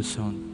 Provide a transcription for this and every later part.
Song.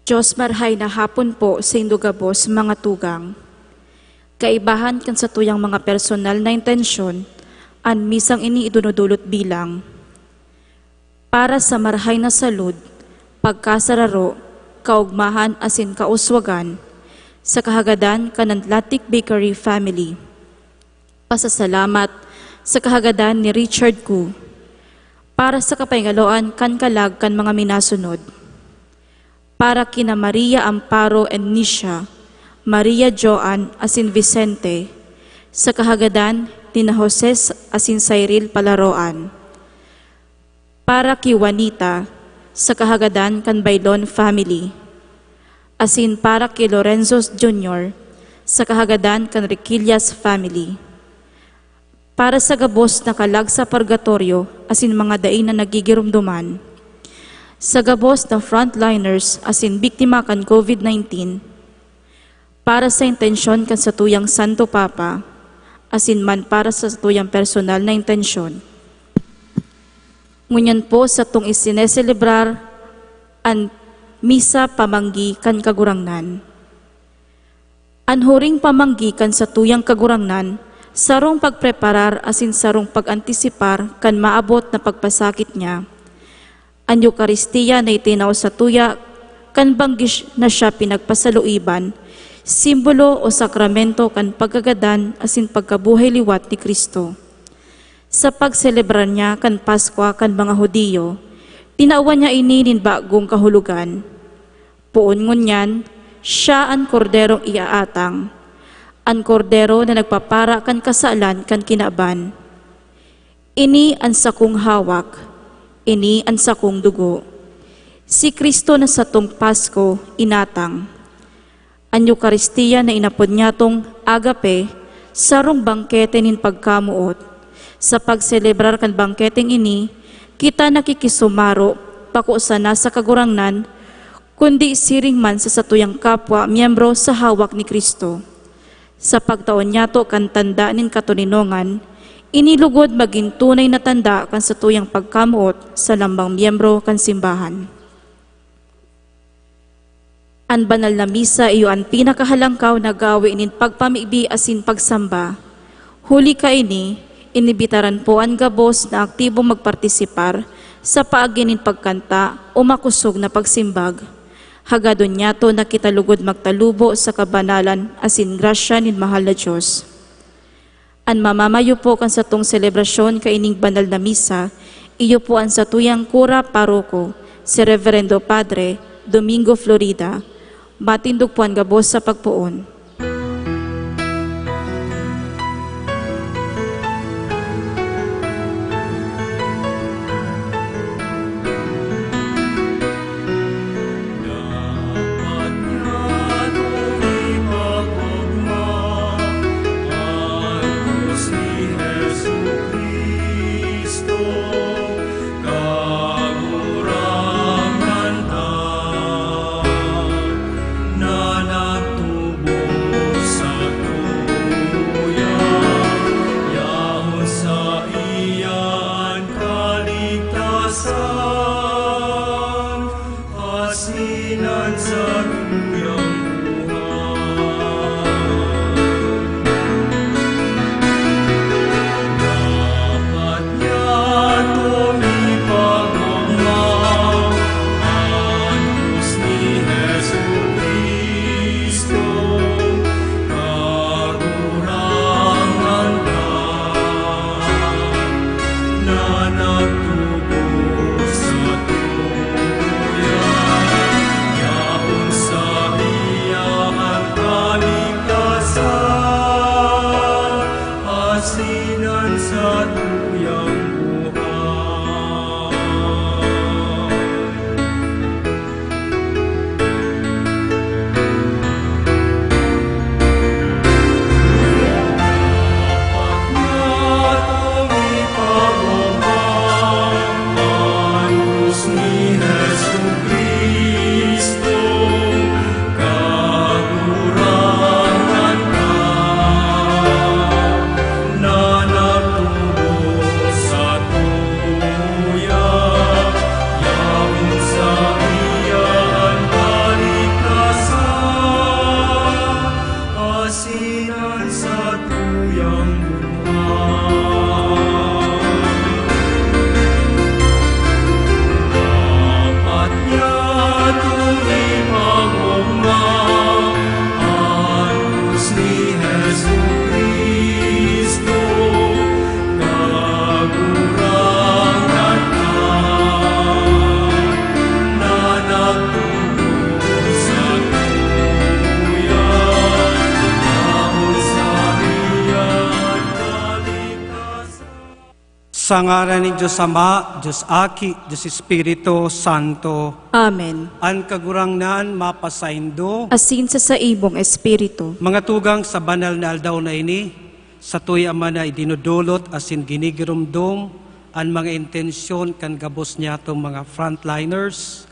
Diyos marhay na hapon po sa indugabos mga tugang. Kaibahan kan sa tuyang mga personal na intensyon, an misang ini idunudulot bilang. Para sa marhay na salud, pagkasararo, kaugmahan asin kauswagan, sa kahagadan kanandlatik Bakery Family. Pasasalamat sa kahagadan ni Richard Koo, para sa kapaingaloan kan kalag kan mga minasunod. Para kina Maria Amparo and Nisha, Maria Joan asin Vicente, sa kahagadan ni na Jose asin Cyril Palaroan. Para ki Juanita, sa kahagadan kan Bailon family. Asin para ki Lorenzo Jr., sa kahagadan kan Riquillas family. Para sa gabos na kalag sa purgatorio, asin mga daing na nagigirumduman. Sa gabos ng frontliners asin biktima kan COVID-19, para sa intensyon kan sa tuyang Santo Papa, asin man para sa tuyang personal na intensyon. Ngunyan po sa tung isineselebrar an misa pamanggi kan kagurangnan. Anhuring pamanggi kan sa tuyang kagurangnan, sarong pagpreparar asin sarong pagantisipar kan maabot na pagpasakit niya. Ang Eucharistia na itinaw sa tuya, kan banggis na siya pinagpasaluiban, simbolo o sakramento kan pagkagadan asin pagkabuhay liwat ni Kristo. Sa pagselebrar niya kan Paskwa kan mga Hudiyo, tinaawan niya ininin bagong kahulugan. Puon ngunyan, siya ang korderong iaatang, ang kordero na nagpapara kan kasalan kan kinaban. Ini ang sakong hawak, ini ang sakong dugo. Si Kristo na sa tong Pasko inatang. Ang Eucharistia na inapod niya tong agape, sarong bangkete nin pagkamuot. Sa pagselebrar kan bangketeng ini, kita nakikisumaro, pakusa na sa kagurangnan, kundi siring man sa satuyang kapwa, miyembro sa hawak ni Kristo. Sa pagtaon niya to kan tanda nin katuninongan, inilugod maging tunay na tanda kan sa tuyang pagkamuot sa lambang miyembro kan simbahan. Ang banal na misa iyo ang pinakahalangkaw na gawin inin pagpamibi asin pagsamba. Huli ka ini, inibitaran po ang gabos na aktibo magpartisipar sa paaginin pagkanta o makusog na pagsimbag. Hagadon niya to na kitalugod magtalubo sa kabanalan asin grasya nin mahal na Diyos. An mamamayo po kan sa tong selebrasyon kaining banal na misa, iyo po ang sa tuyang kura paroko, si Reverendo Padre Domingo Florida. Matindog po ang gabos sa pagpuon. Nanatubo Sa ngalan ni Diyos Ama, Diyos Aki, Diyos Espiritu Santo. Amen. An kagurangnan mapasaindo. Asin sa saibong espiritu. Mga tugang sa banal na aldaw na ini, sa tuy ama na idinudulot asin ginigirumdom ang mga intensyon kan gabos niya itong mga frontliners,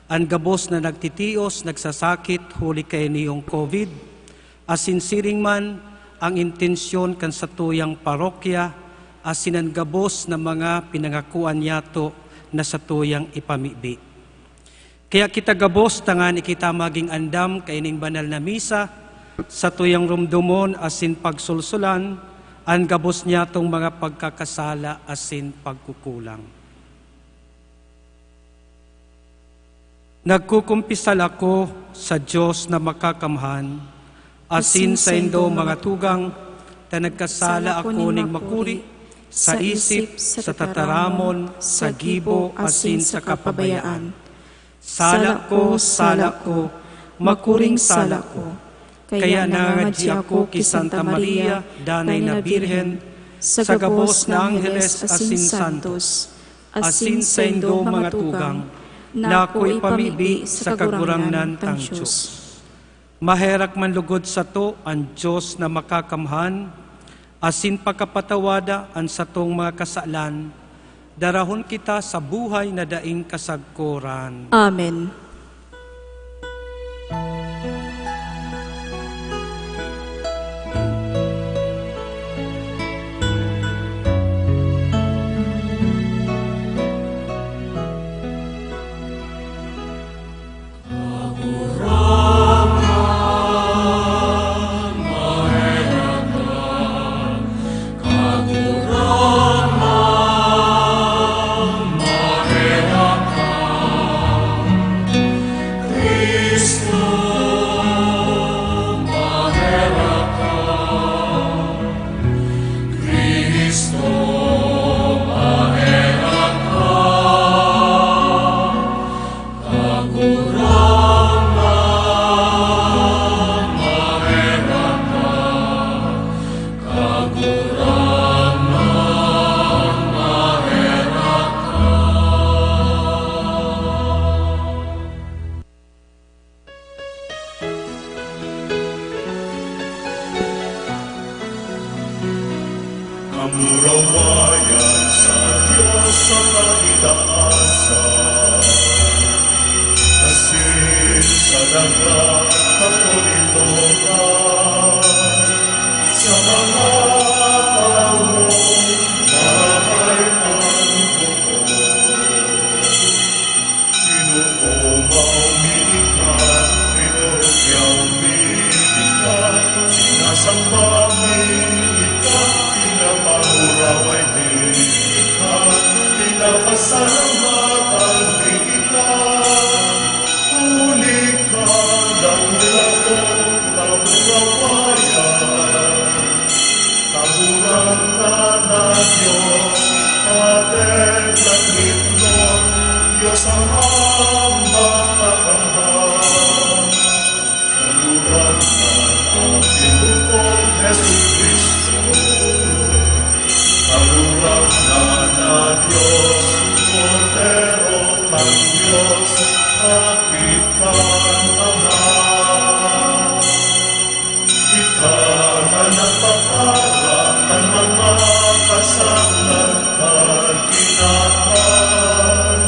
ang gabos na nagtitios, nagsasakit, huli kay niyong COVID, asin siring man ang intensyon kan sa tuyang parokya, asin ang gabos na mga pinangakuan niyato na sa tuyang ipamibi. Kaya kita gabos tangan ikita maging andam kaining banal na misa, sa tuyang rumdumon asin pagsulsulan, ang gabos niyatong mga pagkakasala asin pagkukulang. Nagkukumpisal ako sa Diyos na makakamhan, asin sa indo mga tugang, na nagkasala ako ning makuri, sa isip, sa tataramon, sa gibo, asin sa kapabayaan. Sala ko, makuring sala ko. Kaya nangadji ako ki Santa Maria, danay na Birhen, sa gabos na Angeles asin Santos, asin sa indo mga tugang, na ako'y pamibi sa kagurangnan tang Diyos. Maherak man lugod sa to ang Diyos na makakamhan, asin pagkapatawada ang satong mga kasalan, darahon kita sa buhay na daing kasagkuran. Amen. Kamurawayan sa Diyos sa kaligtasan, asin sa dagat kapulituhan, sa mga taong mahay ang bukod. Sinuo maumikat, pinurukyaw umikat, sinasamba umikat, pinapahuraway din ikat, pinapasalamatan din ikat. Huli ka, dakula ko, kamurawayan. Kaburang ka na Diyos, ating nagmitnon, Diyos ang makakamhan. Kaburang ka ang tinutong Jesus Cristo, kaburang ka na Diyos, Cordero ng Diyos, Kapitan Ama. Ikaw na nagpapara ng mga kasalan at kinaan,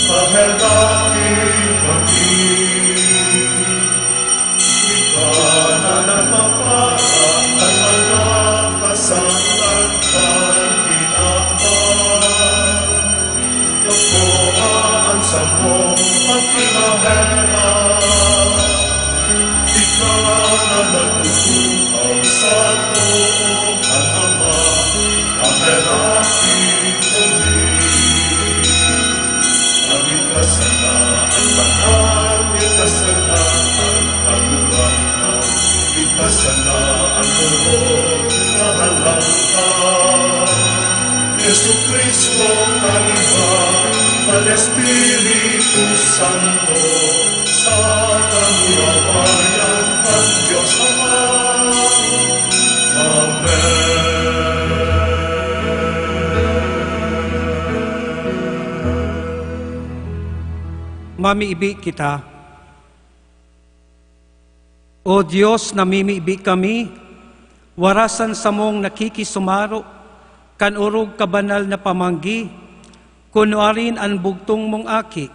pahelaki kami. Ikaw na nagpapara ng mga kasalan at kinaan, kapuan sa mong pagkinaheran. Ikaw na nagtutupaw sa tuong ang Ama, kahelaki kami. Ang ikasanaan banal, ikasanaan kagurangan, ikasanaan turot, kahalangkan. Jesucristo kaniban, al Espiritu Santo, sa kamurawayan ng Diyos Ama. Amen. mamiibi kita. O Diyos, namimiibi kami, warasan sa mong nakikisumaro, kan urog kabanal na pamanggi, kunuarin ang bugtong mong aki,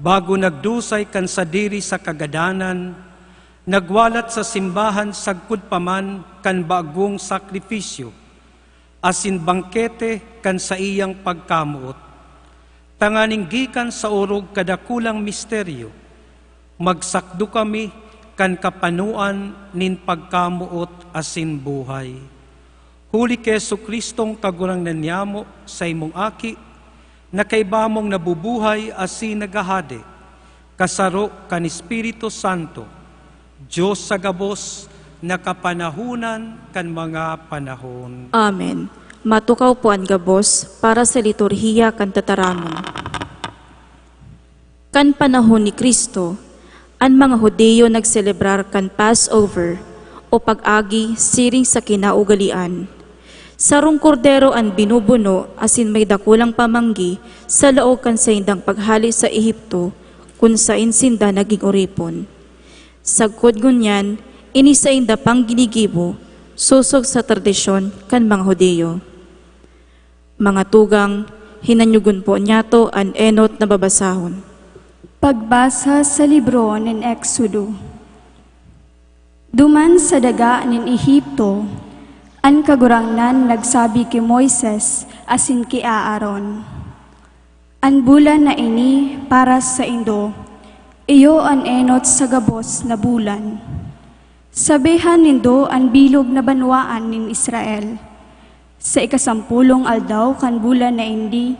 bago nagdusay kan sa diri sa kagadanan, nagwalat sa simbahan sagkud paman kan bagong sakripisyo, asin bangkete kan sa iyang pagkamuot. Tanganing gikan sa urog kadakulang misteryo, magsakdo kami kan kapanuan nin pagkamuot asin buhay. Huli kay Jesucristong kagurang nanyamo sa imong aki, na kaibamong nabubuhay asin nagahade, kasaro kan Espiritu Santo, Diyos sa gabos, nakapanahunan kan mga panahon. Amen. Matukaw po ang gabos para sa liturhiya kan tataramon. Kan panahon ni Kristo, ang mga Hudiyo nagselebrar kan Passover o pag-agi siring sa kinaugalian. Sarong kordero ang binubuno asin may dakulang pamanggi sa laog kan sa indang paghali sa Ehipto kung sa insinda naging uripon. Sagkod ngunyan, ini sa inda pang ginigibo, susog sa tradisyon kan mga Hudiyo. Mga tugang, hinanyugon po niyato ang enot na babasahon. Pagbasa sa libro ng Exodo. Duman sa daga ng Ehipto, ang kagurangnan nagsabi kay Moises asin kay Aaron, "An bulan na ini para sa indo, iyo an enot sa gabos na bulan. Sabihan nindo an bilog na banwaan nin Israel. Sa ikasampulong aldaw kan bulan na indi,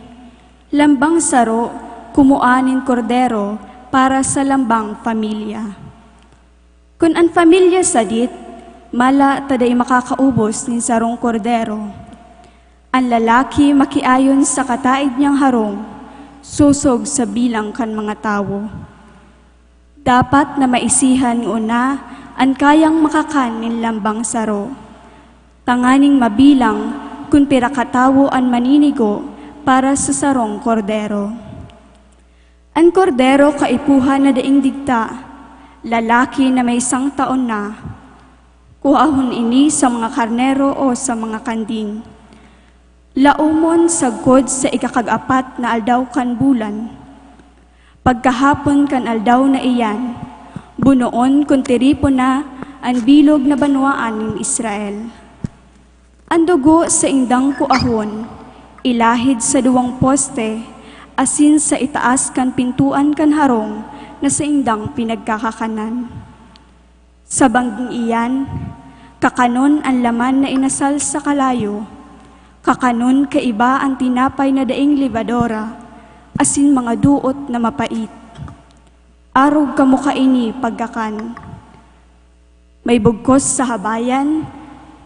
lambang saro, kumuanin kordero para sa lambang pamilya. Kung an pamilya sadit, mala taday makakaubos nin sarong kordero. Ang lalaki makiayon sa kataid niyang harong, susog sa bilang kan mga tao. Dapat na maisihan una ang kayang makakan nin lambang saro. Tanganing mabilang kung pirakatawo ang maninigo para sa sarong kordero. Ang kordero kaipuhan na daing digta, lalaki na may 1 taon na, kuahon ini sa mga karnero o sa mga kanding. Laumon sagkod sa ikakag-apat na aldaw kan bulan. Pagkahapon kan aldaw na iyan, bunoon kung tiripo na ang bilog na banwaan ng Israel. Ang dugo sa indang kuahon, ilahid sa 2 poste, asin sa itaas kan pintuan kan harong na sa indang pinagkakakanan. Sa bangging iyan, kakanon ang laman na inasal sa kalayo, kakanon kaiba ang tinapay na daing libadora, asin mga duot na mapait. Arog kamo kaini pagkakan. May bugkos sa habayan,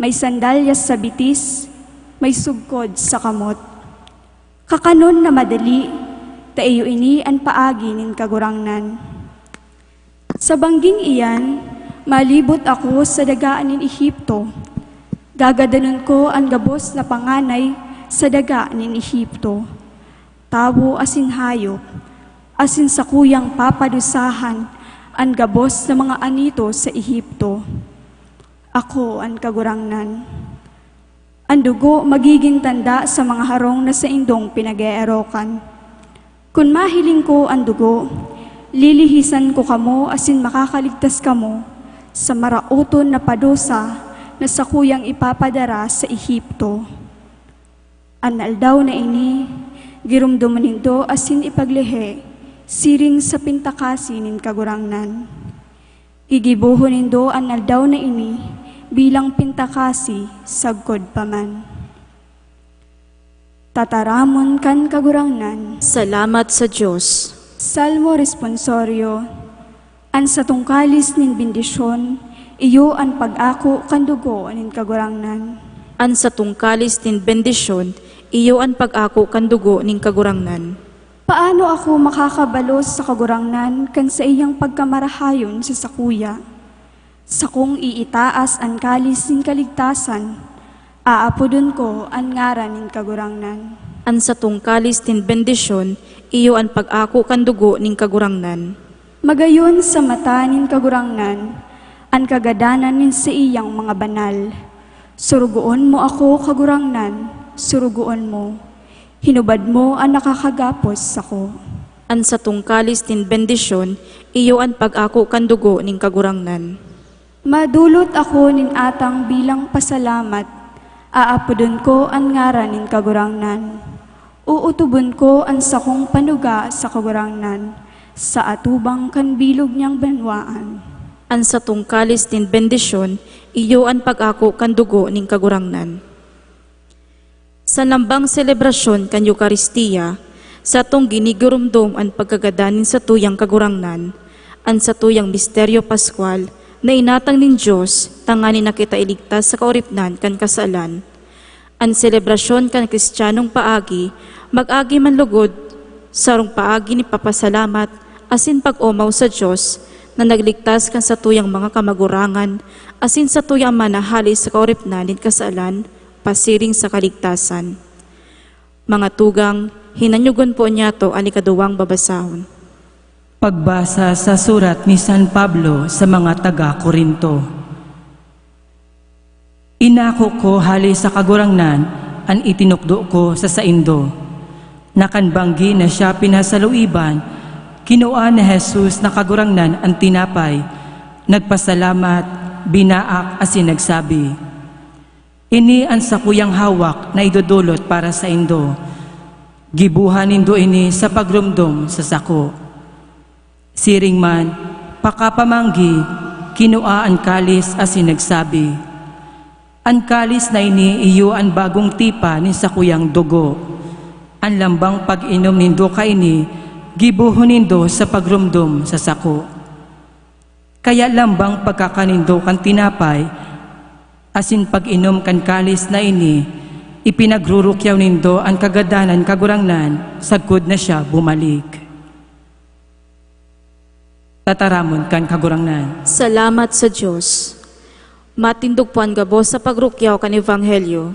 may sandalyas sa bitis, may sugkod sa kamot. Kakanon na madali, taiyo ini ang paagi nin kagurangnan. Sa bangging iyan, malibot ako sa dagaan nin Ehipto. Gagadanon ko ang gabos na panganay sa daga nin Ehipto. Tawo asin hayop, asin sa kuyang papadusahan ang gabos na mga anito sa Ehipto. Ako ang kagurangnan. Ang dugo magiging tanda sa mga harong na sa indong pinag-eerokan. Kung mahiling ko ang dugo, lilihisan ko kamo asin makakaligtas kamo sa marauton na padusa na sa kuyang ipapadara sa Ehipto. Ang aldaw na ini, girumduman nindo asin ipaglihe, siring sa pintakasi nin kagurangnan. Gigibuhon nindo ang aldaw na ini, bilang pintakasi sagkod paman. Tataramon kan kagurangnan. Salamat sa Diyos. Salmo responsorio. An sa tungkalis nin bendisyon, iyo an pag-ako kan dugo nin kagurangnan. An sa tungkalis nin bendisyon, iyo an pag-ako kan dugo ning kagurangnan. Paano ako makakabalos sa kagurangnan kan sa iyang pagkamarahayon sa sakuya? Sa kung iitaas ang kalis nin kaligtasan, aapudon ko ang ngaran nin kagurangnan. An sa tungkalis nin bendisyon, iyo an pag-ako kan dugo ning kagurangnan. Magayon sa mata nin kagurangnan, an kagadanan nin sa iyang mga banal. Surugoon mo ako, kagurangnan, surugoon mo. Hinubad mo ang nakakagapos ako. An sa tungkalis nin bendisyon, iyo an pag-ako kan dugo ning kagurangnan. Madulot ako nin atang bilang pasalamat, aapudon ko ang ngaran nin kagurangnan. Uutubon ko ang sakong panuga sa kagurangnan, sa atubang kan bilog niyang banwaan. An sa tungkalis nin bendisyon, iyo an pag-ako kan dugo ning kagurangnan. Sa lambang selebrasyon kan Eukaristiya, sa tong ginigurumdom ang pagkagadanin sa tuyang kagurangnan, an sa tuyang misteryo Pascual, na inatang nin Diyos, tanganin na kita iligtas sa kauripnan kan kasalan. An selebrasyon kan Kristiyanong paagi, mag-agi man lugod, sarong paagi ni papasalamat, asin pag-umaw sa Diyos, na nagligtas kan sa tuyang mga kamagurangan, asin sa tuyang manahali sa kauripnan nin kasalan, pasiring sa kaligtasan. Mga tugang, hinanyugon po niya to ang ikaduwang babasahon. Pagbasa sa surat ni San Pablo sa mga taga-Korinto. Inako ko hali sa kagurangnan an itinukdo ko sa saindo. Nakanbanggi na siya pinasaluiban, kinuha ni Jesus na kagurangnan ang tinapay, nagpasalamat, binaak asin nagsabi, ini ang sakuyang hawak na idudulot para sa indo. Gibuhan nindo ini sa pagrumdom sa sako. Siring man, pakapamanggi, kinuha ang kalis asin nagsabi, ang kalis na ini iyo ang bagong tipa ni sakuyang dugo. Ang lambang pag-inom nindo kaini, gibuhon nindo sa pagrumdom sa sako. Kaya lambang pagkakanindo kan tinapay, asin pag-inom kan kalis na ini, ipinagrurukyaw nindo ang kagadanan kagurangnan, sagkod na siya bumalik. Tataramon kan kagurangnan. Salamat sa Diyos. Matindog po ang gabos sa pagrukyaw kan Ebanghelyo.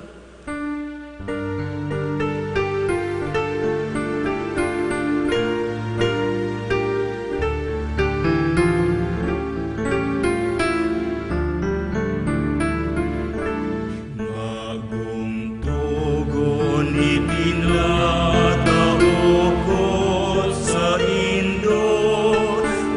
Magungtugon itinatao ko sa indo,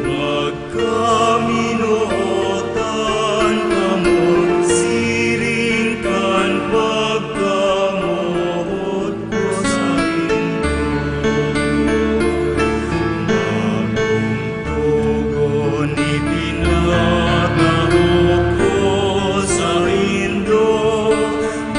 magkaminuotan kamo, siringkan pagkamuot ko sa indo. Magungtugon itinatao ko sa indo,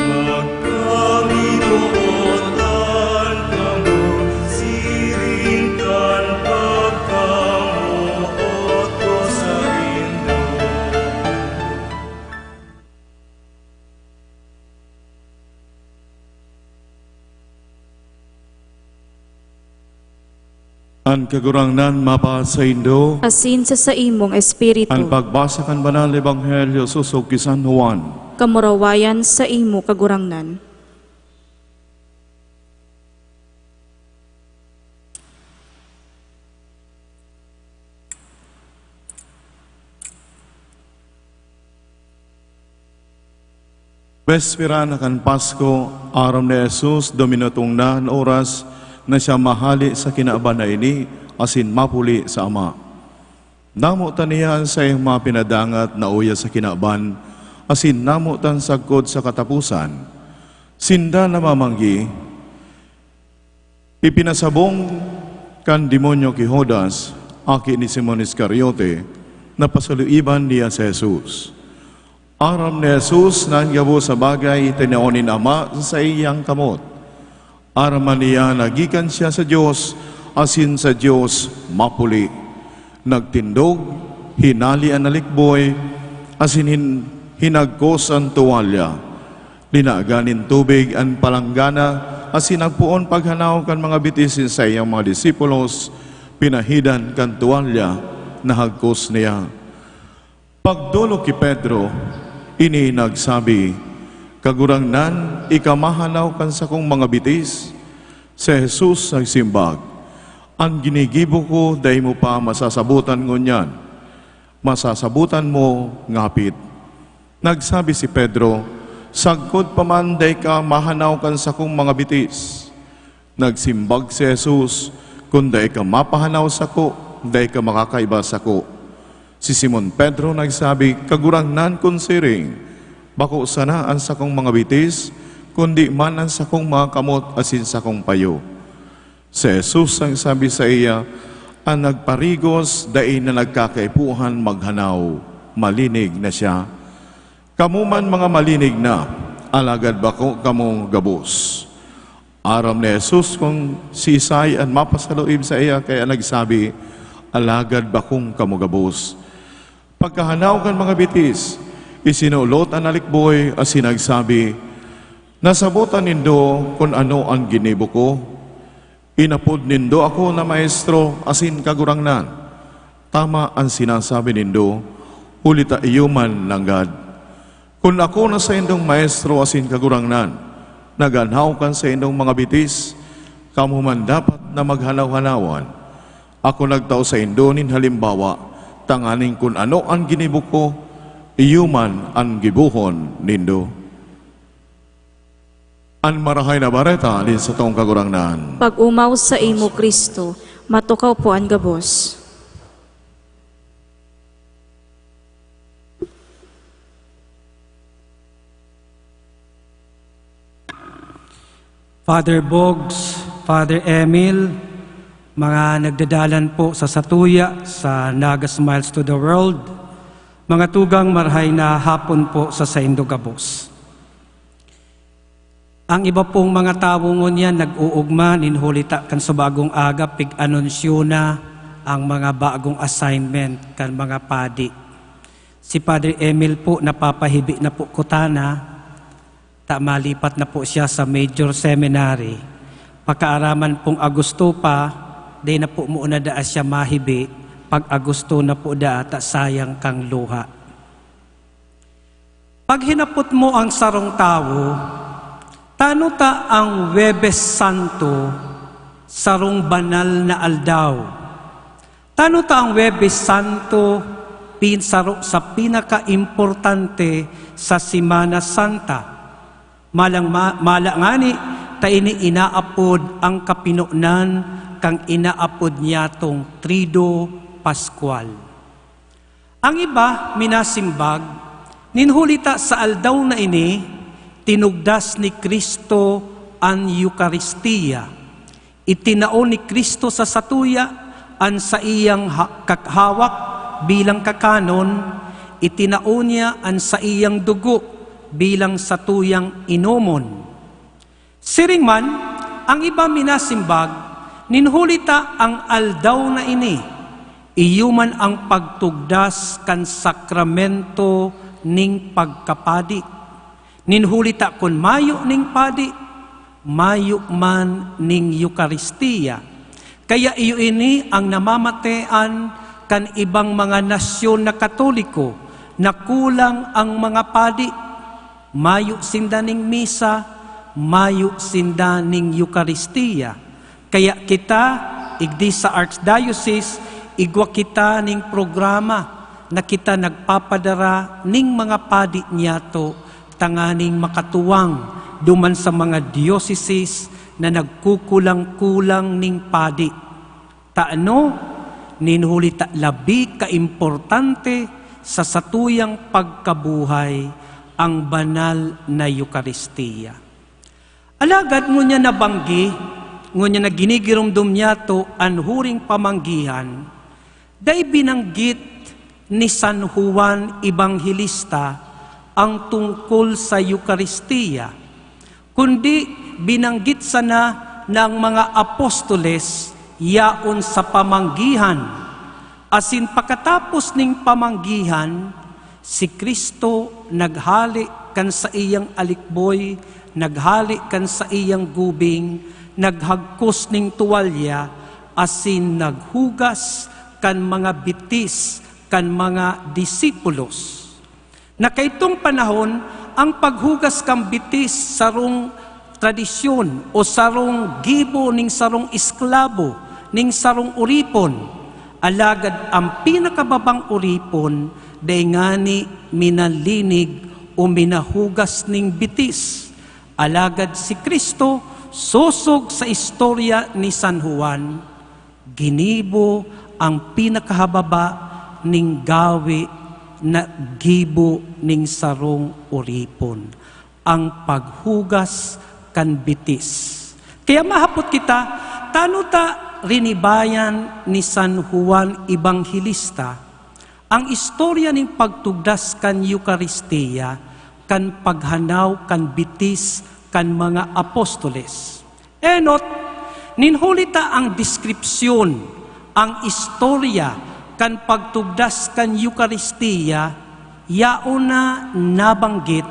magkaminuotan kamo, siringkan pagkamuot ko sa indo. Ang kagurangnan mapa sa Indo, Asin sa imong espiritu, ang pagbasa kan banal ebanghelyo susog ki San Juan. kamurawayan sa imo kagurangnan. Bespira na kan Pasko, aram ni Jesus, dominatong na ang oras na siya mahali sa kinaaban na ini, asin mapuli sa Ama. Namo tanihan sa iyang mga pinadangat na uya sa kinaaban, asin namo tan sagkod sa katapusan. Sinda na mamanggi, ipinasabong kan demonyo ki Judas, aki ni Simon Iscariote, na pasaluiban niya sa Jesus. Aram ni Jesus na gabo sa bagay tinaonin Ama sa iyang kamot. Aram man niya nagikan siya sa Diyos, asin sa Diyos mapuli. Nagtindog, hinali ang nalikboy, asin hinagkos ang tuwalya. Linaganin tubig ang palanggana, asin nagpuon paghanaw kan mga bitisin sa iyang mga disipulos, pinahidan kan tuwalya, nahagkos niya. Pagdulo ki Pedro, ini nagsabi, kagurangnan, ikamahanaw kan sa kong mga bitis. Si Jesus nagsimbag, Ang ginigibo ko, day mo pa masasabutan ngunyan. Masasabutan mo ngapit. Nagsabi si Pedro, sagkod pa man day ka mahanaw kan sa kong mga bitis. Nagsimbag si Jesus, kung day ka mapahanaw sa ko, day ka makakaiba sa ko. Si Simon Pedro nagsabi, kagurangnan kun siring, bako sana ang sa kong mga bitis, kundi man ang sa kong mga kamot asin sa kong payo. Si Jesus ang sabi sa iya, ang nagparigos, dai na nagkakaipuhan maghanaw, malinig na siya. Kamu man mga malinig na, alagad bako kamong gabos. Aram ni Jesus kung sisay ang mapasaluib sa iya, kaya nagsabi, alagad bakong kamugabos. Pagkahanaw kan mga bitis, isinulot ang alikboy as sinagsabi, nasabutan nindo kung ano ang ginibo ko. Inapod nindo ako na maestro asin kagurangnan. Tama ang sinasabi nindo, ulita iyuman langgad. Kung ako na sa indong maestro asin kagurangnan, naganhaw kan sa indong mga bitis, kamu man dapat na maghanaw-hanawan. Ako nagtao sa indonin halimbawa, tanganing kung ano ang ginibuk ko, iyuman ang gibuhon nindo. Ang marahay na bareta din sa tong kagurangnan. Pag umaw sa imo Kristo, matukaw po ang gabos. Father Bogs, Father Emil, mga nagdadalan po sa Satuya, sa Naga Smiles to the World, mga tugang marhay na hapon po sa Saindo Gabos. Ang iba pong mga tao ngunyan nag-uugma, ninhulita kan sa bagong aga, pig-anunsyo na ang mga bagong assignment kan mga padi. Si Padre Emil po napapahibi na po kutana, malipat na po siya sa Major Seminary. Pagkaaraman pong Agosto pa, di na po muna daa siya mahibi. Pag Agosto na po daa, sayang kang luha. Pag hinapot mo ang sarong tao, tano ta ang Webes Santo, sarong banal na aldaw. Tano ta ang Webes Santo, pinsaro sa pinaka-importante sa Semana Santa. Malangani, taini inaapod ang kapinunan kang inaapod niya tong Trido Pascual. Ang iba, minasimbag, ninhulita sa aldaw na ini, tinugdas ni Kristo ang Eucharistia. Itinao ni Kristo sa satuya ang sa iyang kakhawak bilang kakanon, itinao niya ang sa iyang dugo bilang satuyang inomon. Siring man, ang iba minasimbag, ninhulita ang aldaw na ini, iyuman ang pagtugdas kan sakramento ning pagkapadi. Ninhulita kun mayo ning padi, mayo man ning Eucharistia. Kaya iyo ini ang namamatean kan ibang mga nasyon na Katoliko na kulang ang mga padi. Mayo sinda ning misa, mayo sinda ning Eucharistia. Kaya kita, igdi sa Archdiocese, igwa kita ning programa na kita nagpapadara ning mga padi niyato, tanganing makatuwang duman sa mga dioceses na nagkukulang-kulang ning padi. Taano, ninhulita labi kaimportante sa satuyang pagkabuhay ang banal na Eucharistia. Alagad ngunya nabanggi, ngunya na ginigirumdum niya to ang huring pamanggihan, day binanggit ni San Juan Evangelista ang tungkol sa Eucharistia, kundi binanggit sana ng mga apostoles yaon sa pamanggihan. Asin pagkatapos ning pamanggihan, si Kristo naghali kan sa iyang alikboy, naghali kan sa iyang gubing, naghagkos ning tuwalya, asin naghugas kan mga bitis, kan mga disipulos. Na kaytong panahon, ang paghugas kan bitis sarong tradisyon o sarong gibo ning sarong esklabo ning sarong uripon. Alagad ang pinakababang uripon, day ngani minalinig o minahugas ning bitis. Alagad si Kristo, susog sa istorya ni San Juan, ginibo ang pinakahababa ning gawi na gibo ning sarong uripon, ang paghugas kan bitis. Kaya mahapot kita, tano ta rinibayan ni San Juan Ebanghilista ang istorya ning pagtugdas kan Eucharistia, kan paghanaw kan bitis kan mga apostoles. Enot, ninhulita ang deskripsyon, ang istorya kan pagtugdas kan Eucharistia, yaon na nabanggit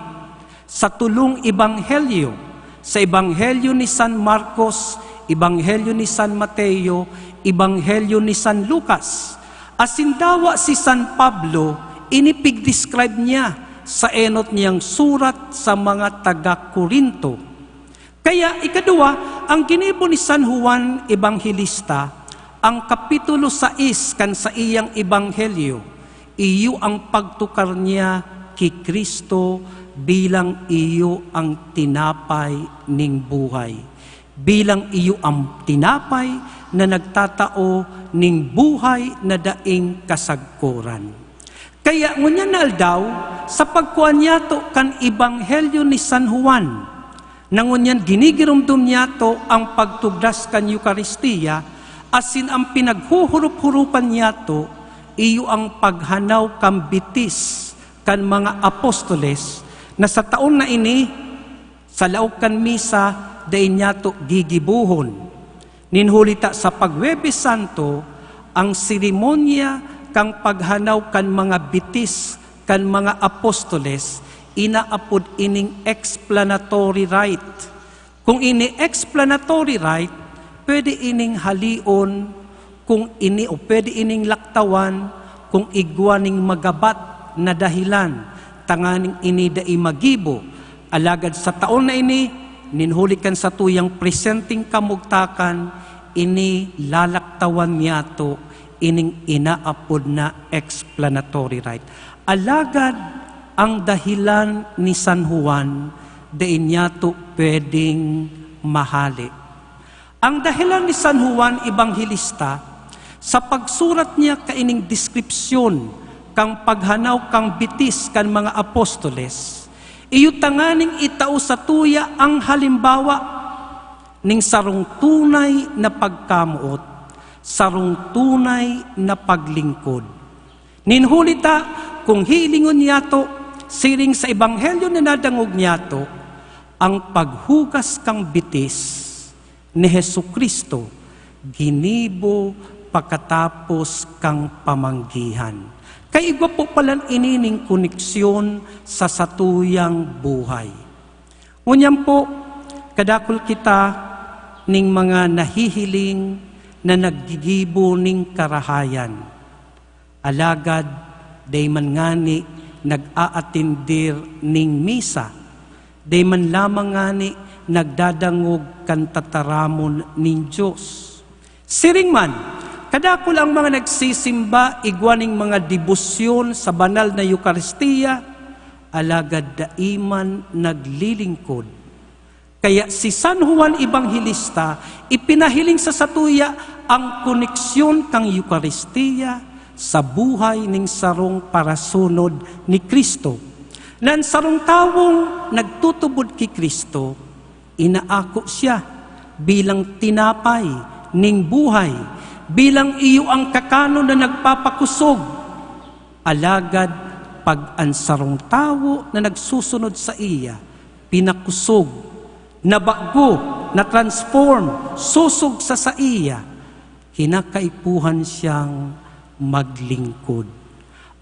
sa tulong ebanghelyo, sa ebanghelyo ni San Marcos, ebanghelyo ni San Mateo, ebanghelyo ni San Lucas. Asindawa si San Pablo, inipig-describe niya sa enot niyang surat sa mga taga-Korinto. Kaya ikadua, ang ginibo ni San Juan Ebanghilista, ang kapitulo 6 kan sa iyang ebanghelyo, iyo ang pagtukar niya kay Kristo bilang iyo ang tinapay ning buhay. Bilang iyo ang tinapay na nagtatao ning buhay na daing kasagkuran. Kaya ngunya na aldaw, sa pagkuan niya to kan ebanghelyo ni San Juan, nangunyan ginigirumdum niya to ang pagtugdas kan Eucharistia, asin ang pinaghuhurup-hurupan niya to, iyo ang paghanaw kang bitis kan mga apostoles, na sa taon na ini, sa laog kan misa, dahin niya to gigibuhon. Ninhulita sa Pagwebes Santo, ang seremonya kang paghanaw kan mga bitis kan mga apostoles, inaapod ining explanatory rite. Kung ini explanatory rite, pwede ining halion, kung ini o pwede ining laktawan, kung igwaning magabat na dahilan, tanganing ini dai magibo. Alagad sa taon na ini, ninhulikan sa tuyang presenting kamugtakan, ini lalaktawan niya to, ining inaapod na explanatory rite. Alagad ang dahilan ni San Juan, dain niya to pwedeng mahali. Ang dahilan ni San Juan Ebanghilista, sa pagsurat niya kaining deskripsyon, kang paghanaw kang bitis kan mga apostoles, iyo tanganing itao sa tuya ang halimbawa ning sarong tunay na pagkamuot, sarong tunay na paglingkod. Ninhulita, kung hilingon niya to, siring sa ebanghelyo na nadangog niya to, ang paghugas kang bitis ni Hesukristo, ginibo pagkatapos kang pamanggihan. Kaya igwa po palang inining koneksyon sa satuyang buhay. Ngunyan po, kadakol kita ning mga nahihiling na naggigibo ning karahayan. Alagad, day man ngani nag-aatindir ning misa, day man lamang ngani nagdadangog kan tataramon ning Diyos. Siring man, kadakol ang mga nagsisimba, igwaning mga debosyon sa banal na Eucharistia, alagad daiman naglilingkod. Kaya si San Juan Ebanghilista, ipinahiling sa satuya ang koneksyon kang Eucharistia sa buhay ning sarong parasunod ni Kristo. Nan sarong tawong nagtutubod kay Kristo, inaako siya bilang tinapay ning buhay, bilang iyo ang kakano na nagpapakusog. Alagad pag ang sarong tawo na nagsusunod sa iya, pinakusog, nabago, na-transform, susog sa iya, kinakaipuhan siyang maglingkod.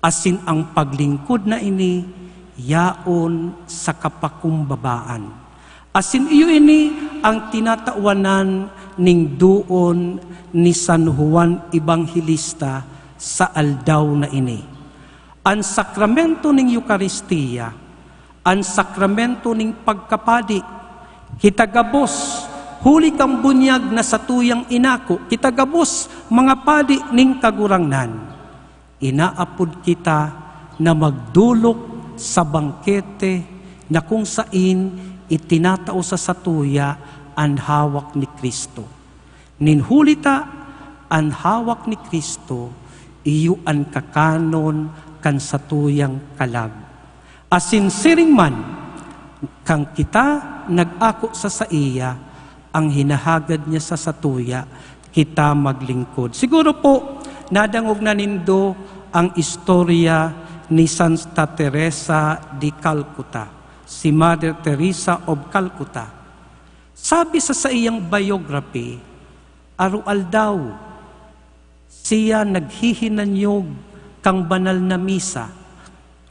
Asin ang paglingkod na ini, yaon sa kapakumbabaan. Asin iyo ini ang tinatawanan ning duon ni San Juan Ebanghilista sa aldaw na ini. Ang sakramento ning Eucharistia, ang sakramento ning pagkapadi, hitagabos, huli kang bunyag na sa tuyang inako, kita gabos mga padi ning kagurangnan. Inaapod kita na magdulok sa bangkete na kung sain itinatao sa satuya ang hawak ni Kristo. Ninhulita ang hawak ni Kristo, iyo ang kakanon kan satuyang kalag. Asin siring man, kang kita nag-ako sa saiya, ang hinahagad niya sa satuya, kita maglingkod. Siguro po, nadangog na nindo ang istorya ni Santa Teresa de Calcutta, si Mother Teresa of Calcutta. Sabi sa iyang biography, arual daw, siya naghihinanyog kang banal na misa.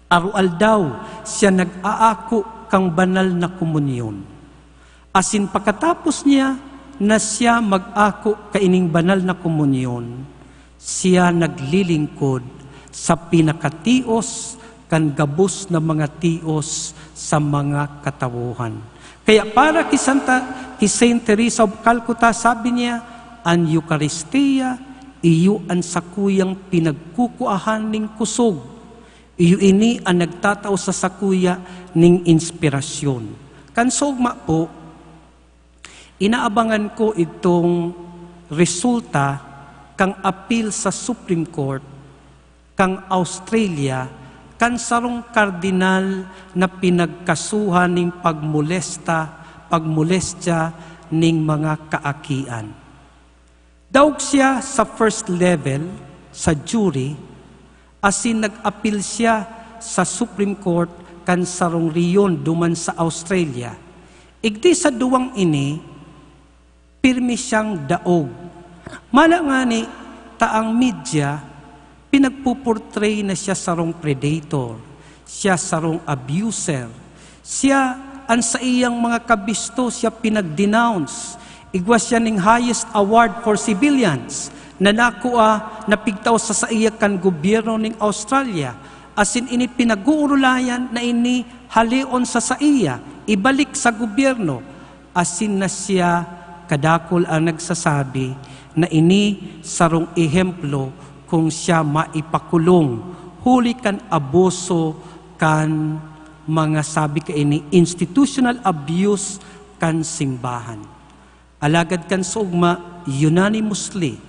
Arual daw, siya nag-aako kang banal na komunyon. Asin pagkatapos niya na siya mag-ako kaining banal na komunyon, siya naglilingkod sa pinakatios kan gabos na mga tios sa mga katawuhan. Kaya para kay Saint Teresa of Calcutta, sabi niya, ang Eucharistia, iyo ang sakuyang pinagkukuahan ning kusog. Iyo ini ang nagtatao sa sakuya ning inspirasyon. Kansogma po, inaabangan ko itong resulta kang appeal sa Supreme Court, kang Australia, kan sarong kardinal na pinagkasuhan ning pagmolestya ning mga kaakian. Daog siya sa first level, sa jury, asin nag-appeal siya sa Supreme Court kan sarong riyon duman sa Australia. Igdi sa duwang ini, pirmi siyang daog. Mala nga ni taang media, pinagpuportray na siya sarong predator, siya sarong abuser, siya ang sa iyang mga kabisto, siya pinag-denounce. Igwa siya ning highest award for civilians na nakuha, napigtaw sa iya kan gobyerno ning Australia. Asin ini pinag-uurulayan na ini halion sa iya, ibalik sa gobyerno. Asin na siya kadakol ang nagsasabi na ini sarong ehemplo kung siya maipakulong, huli kan abuso kan mga sabi ka ini institutional abuse kan simbahan. Alagad kan sugma unanimously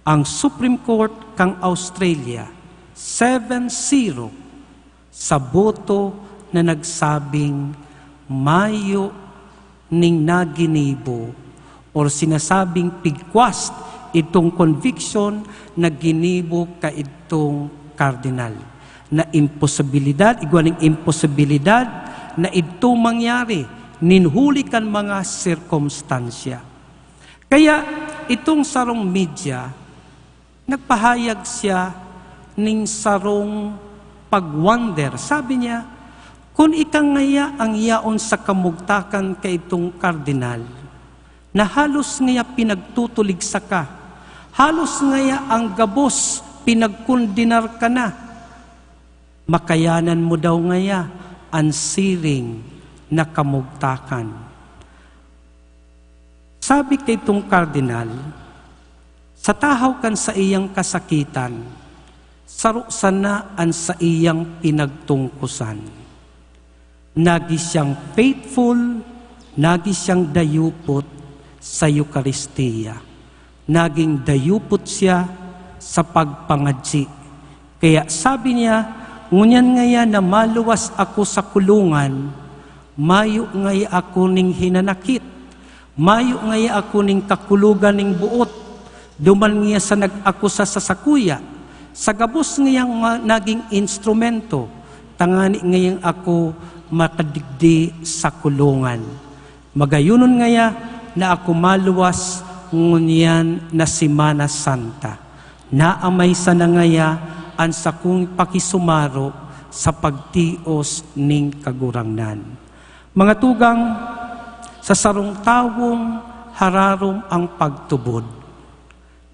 ang Supreme Court kang Australia 7-0 sa boto na nagsabing mayo ning naginibo or sinasabing pigkwast itong conviction na ginibo ka itong kardinal. Na imposibilidad, igualing imposibilidad na ito mangyari, ninhuli kan mga sirkumstansya. Kaya itong sarong media, nagpahayag siya ning sarong pagwonder. Sabi niya, kung ikangaya ang yaon sa kamugtakan kay itong kardinal, na halos ngaya pinagtutulig sa ka, halos ngaya ang gabos pinagkundinar ka na, makayanan mo daw ngaya ang siring na kamugtakan. Sabi kay itong kardinal, sa tahaw kan sa iyang kasakitan, sarusan na ang sa iyang pinagtungkusan. Nagi siyang faithful, nagi siyang dayupot sa Eucharistia. Naging dayupot siya sa pagpangadji. Kaya sabi niya, ngunyan ngaya na maluwas ako sa kulungan, mayo ngaya ako ning hinanakit, mayo ngaya ako ning kakulugan ning buot, duman ngaya sa nag-akusa sa sakuya, sa gabos ngayang naging instrumento, tangani ngayang ako makadigdi sa kulungan. Magayunon ngaya na ako maluwas ngunyan na Semana Santa. Naamay sa nangaya ang sakong pakisumaro sa pagtios ning kagurangnan. Mga tugang, sa sarong tawong hararom ang pagtubod,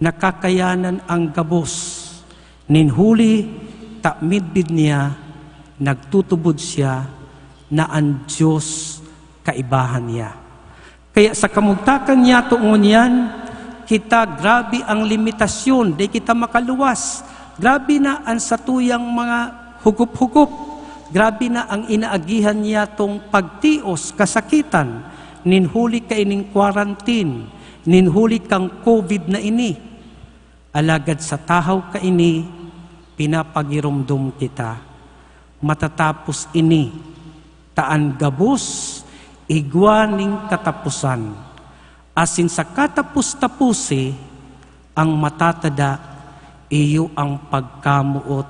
nakakayanan ang gabos, ninhuli takmidbid niya, nagtutubod siya na ang Diyos kaibahan niya. Kaya sa kamugtakan niya tuon yan, kita grabe ang limitasyon, di kita makaluwas. Grabe na ang satuyang mga hugup-hugup. Grabe na ang inaagihan niya tong pagtios, kasakitan. Ninhuli ka ining quarantine, ninhuli kang COVID na ini. Alagad sa tahaw ka ini, pinapagirumdum kita. Matatapos ini, taan gabos, igwaning katapusan. Asin sa katapus-tapusi, ang matatada, iyo ang pagkamuot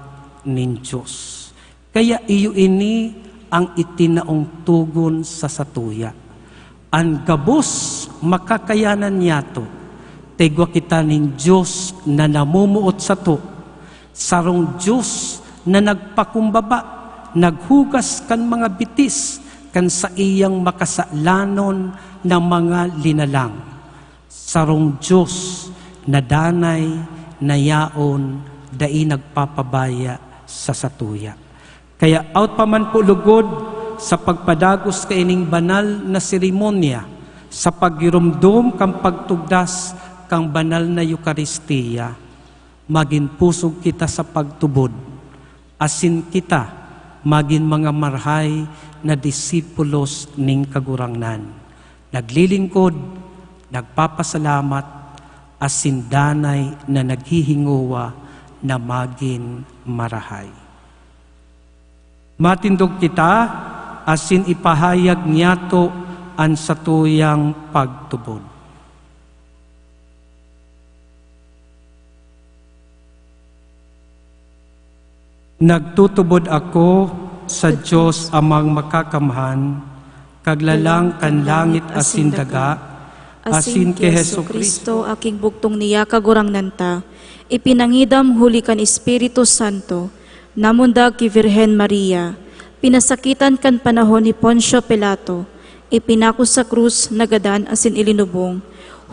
nin Diyos. Kaya iyo ini ang itinaong tugon sa satuya. Ang gabos makakayanan niyato, tegwa kita nin Diyos na namumuot sa to, sarong Diyos na nagpakumbaba, naghugas kan mga bitis, kan sa iyang makasalanon ng mga linalang. Sarong Diyos na danay, na yaon, dai nagpapabaya sa satuya. Kaya out pa man po lugod sa pagpadagos kaining banal na seremonya, sa pagirumdum kang pagtugdas kang banal na Eukaristiya, maging pusog kita sa pagtubod, asin kita maging mga marhay na disipulos ning kagurangnan. Naglilingkod, nagpapasalamat, asin danay na naghihinguwa na maging marahay. Matindog kita, asin ipahayag niyato ang satuyang pagtubod. Nagtutubod ako sa Diyos amang makakamhan, kaglalang kan langit asin daga, asin ke Heso Kristo, aking buktong niya kagurangnan ta, ipinangidam huli kan Espiritu Santo, namundag ki Virhen Maria, pinasakitan kan panahon ni Poncio Pilato, ipinako sa krus na gadan asin ilinubong,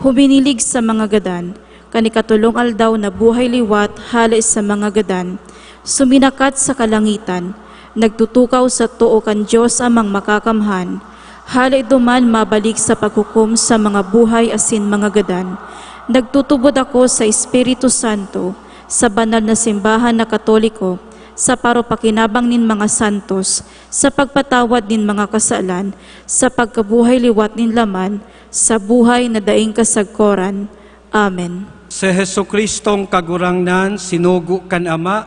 huminilig sa mga gadan, kanikatulong aldaw na buhay liwat halis sa mga gadan, suminakat sa kalangitan, nagtutukaw sa tuo kan Diyos amang makakamhan, hali duman mabalik sa paghukom sa mga buhay asin mga gadan. Nagtutubod ako sa Espiritu Santo, sa banal na simbahan na Katoliko, sa paropakinabang nin mga santos, sa pagpatawad nin mga kasalan, sa pagkabuhay liwat nin laman, sa buhay na daing kasagkoran. Amen. Sa Heso Kristong kagurangnan, sinugo kan Ama,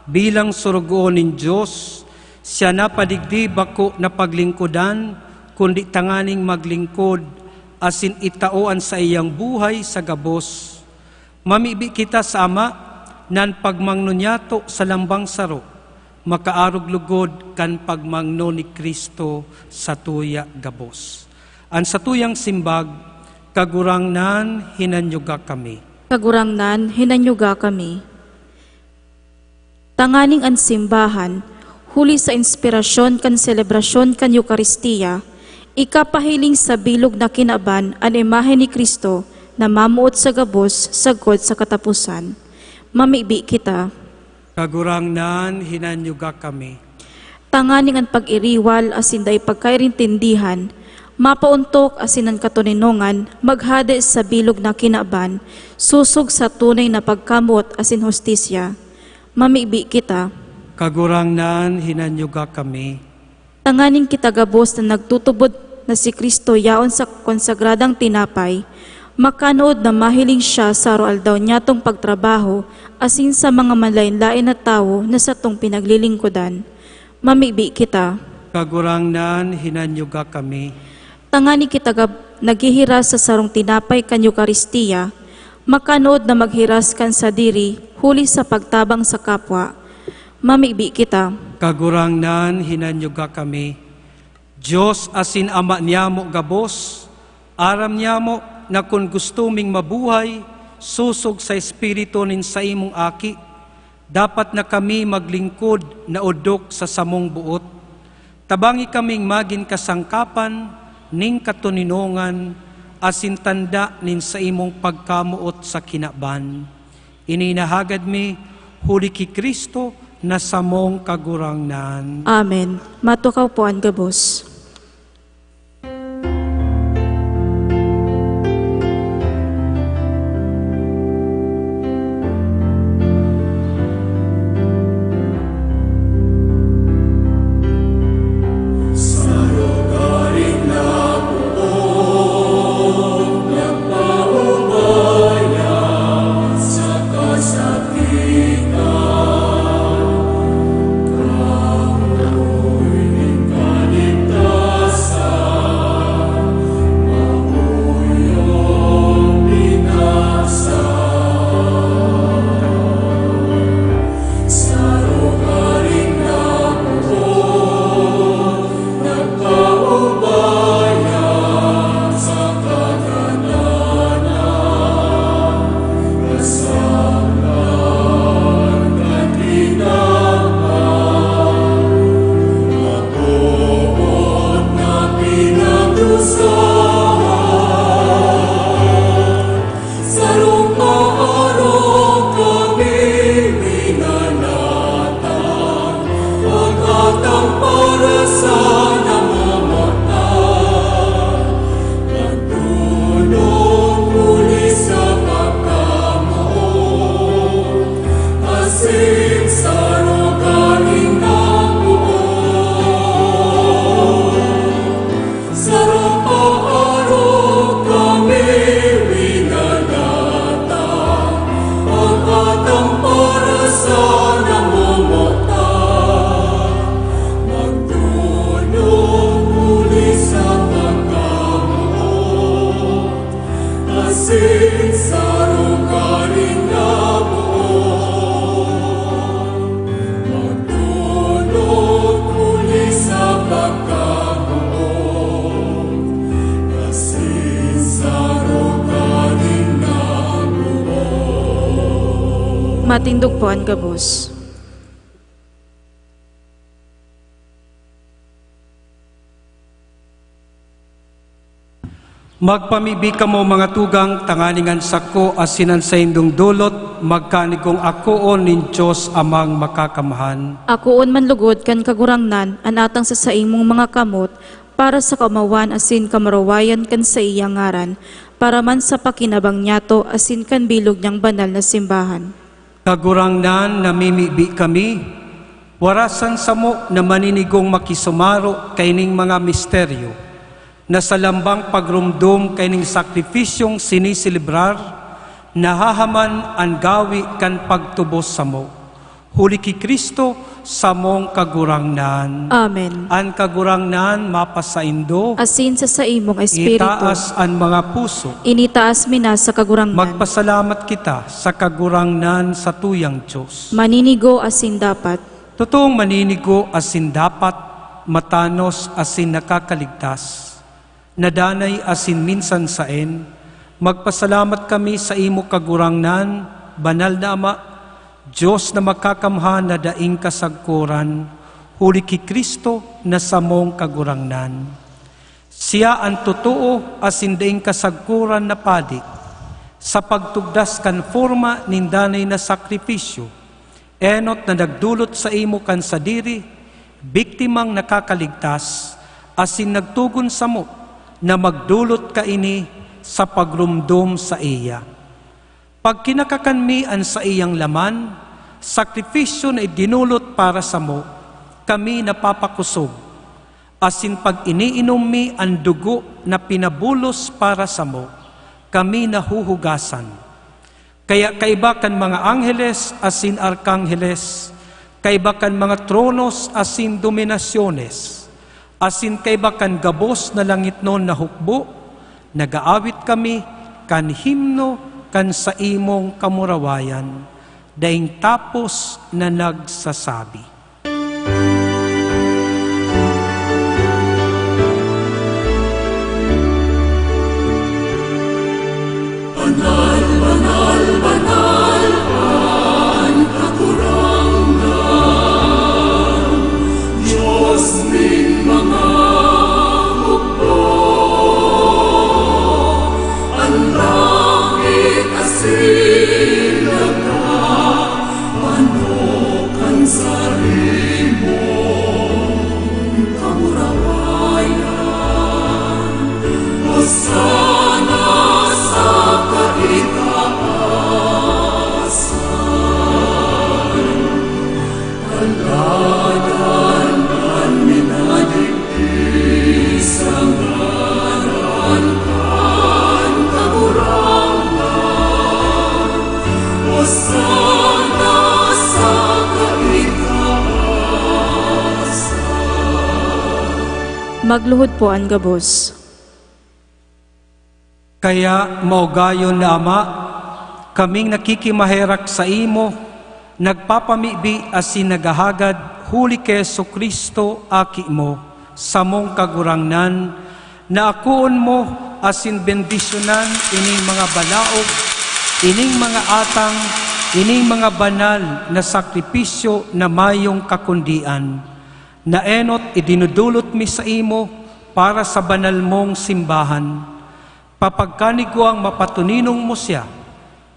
bilang surugoon nin Diyos, siya napadigdib ako na paglingkudan, kundi tanganing maglingkod, asin itaoan sa iyang buhay sa gabos. Mamibi kita sa Ama, nan pagmangnunyato sa lambang saro, makaarog lugod kan pagmangno ni Kristo sa tuya gabos. An sa tuyang simbag, kagurangnan hinanyuga kami. Kagurangnan, hinanyuga kami. Tanganing an simbahan, huli sa inspirasyon kan selebrasyon kan Eukaristiya, ikapahiling sa bilog na kinaban ang imahe ni Kristo na mamuot sa gabos, sagod sa katapusan. Mamibi kita. Kagurangnan hinanyuga kami. Tanganing ang pag-iriwal asin day pagkairintindihan, mapauntok asin ang katuninongan, maghade sa bilog na kinaban, susog sa tunay na pagkamot asin hostisya. Mamibi kita. Kagurangnan hinanyuga kami. Tanganing kita gabos na nagtutubod na si Kristo yaon sa konsagradang tinapay, makanood na mahiling siya sa roal daw niya tong pagtrabaho, asin sa mga manlain-lain na tao na sa tong pinaglilingkudan. Mamibi kita. Kagurangnan hinanyuga kami. Tangani kita naghihiras sa sarong tinapay kan Eukaristiya, makanood na maghiras kan sa diri, huli sa pagtabang sa kapwa. Mamibi kita. Kagurangnan hinanyuga kami. Diyos asin Ama niyamo gabos, aram niyamo na kung gusto ming mabuhay, susog sa Espiritu nin sa imong aki, dapat na kami maglingkod na udok sa samong buot. Tabangi kaming magin kasangkapan, ning katuninongan, asin tanda nin sa imong pagkamuot sa kinaban. Ininahagad mi, huli ki Kristo, na samong kagurangnan. Amen. Matukaw po ang gabos. Matindog po ang gabos. Magpamibi ka mo mga tugang, tanganingan sako asinan sa indong dulot, magkanigong akoon nin Diyos amang makakamahan. Akoon manlugod kan kagurangnan, anatang sa saimong mga kamot, para sa kamawan asin kamarawayan kan sa iyang ngaran, para man sa pakinabang nyato asin kan bilog niyang banal na simbahan. Kagurangnan namimibi kami, warasan sa mo na maninigong makisumaro kaining mga misteryo, na sa lambang pagrumdum kaining sakripisyong sinisilibrar, nahahaman ang gawi kan pagtubos sa mo. Huli ki Kristo sa mong kagurangnan. Amen. Ang kagurangnan mapasaindo, Asin sa saimong espiritu, itaas ang mga puso. initaas mina sa kagurangnan. Magpasalamat kita sa kagurangnan sa tuyang Diyos. Maninigo asin dapat, Totoong maninigo asin dapat, matanos asin nakakaligtas. Nadanay asin minsan saen, magpasalamat kami sa imo kagurangnan, banal na Ama, Diyos na makakamhan na daing kasagkuran, huli ki Kristo na samong kagurangnan. Siya ang totoo asin daing kasagkuran na padi, sa pagtugdas kan forma nindanay na sakripisyo, enot na nagdulot sa imo kan sadiri, biktimang nakakaligtas, asin nagtugon sa mo, na magdulot ka ini sa pagrumdum sa iya. Pag kinakakanmi ang sa iyang laman, sakripisyo na idinulot para sa mo, kami napapakusog. Asin pag iniinom mi ang dugo na pinabulos para sa mo, kami nahuhugasan. Kaya kaiba kan mga angheles asin arkangheles, kaiba kan mga tronos asin dominasyones, asin kaiba kan gabos na langit noon na hukbo, nagaawit kami kan himno kan sa imong kamurawayan, daing tapos na nagsasabi. magluhod po ang gabos. Kaya maugayon na Ama, kaming nakikimaherak sa imo, nagpapamibi asin nagahagad, huli kay Yesu Kristo aki mo, sa mong kagurangnan, na akuon mo asin bendisyonan ining mga balaog, ining mga atang, ining mga banal na sakripisyo na mayong kakundian, na enot idinudulot mi sa imo para sa banal mong simbahan. Papagkaniguang mapatuninong mo siya,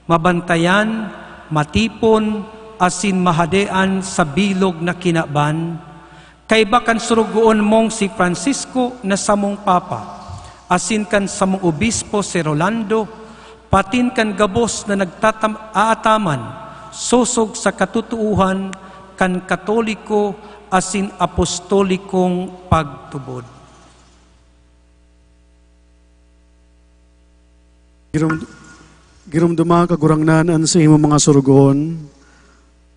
mabantayan, matipon, asin mahadean sa bilog na kinaban. Kaiba kan surugoon mong si Francisco na samong papa, asin kan samong obispo si Rolando, patin kan gabos na nagtataman, susog sa katutuuhan, kan katoliko, asin apostolikong pagtubod. Girumduma kagurangnan an sa imo mga surugon,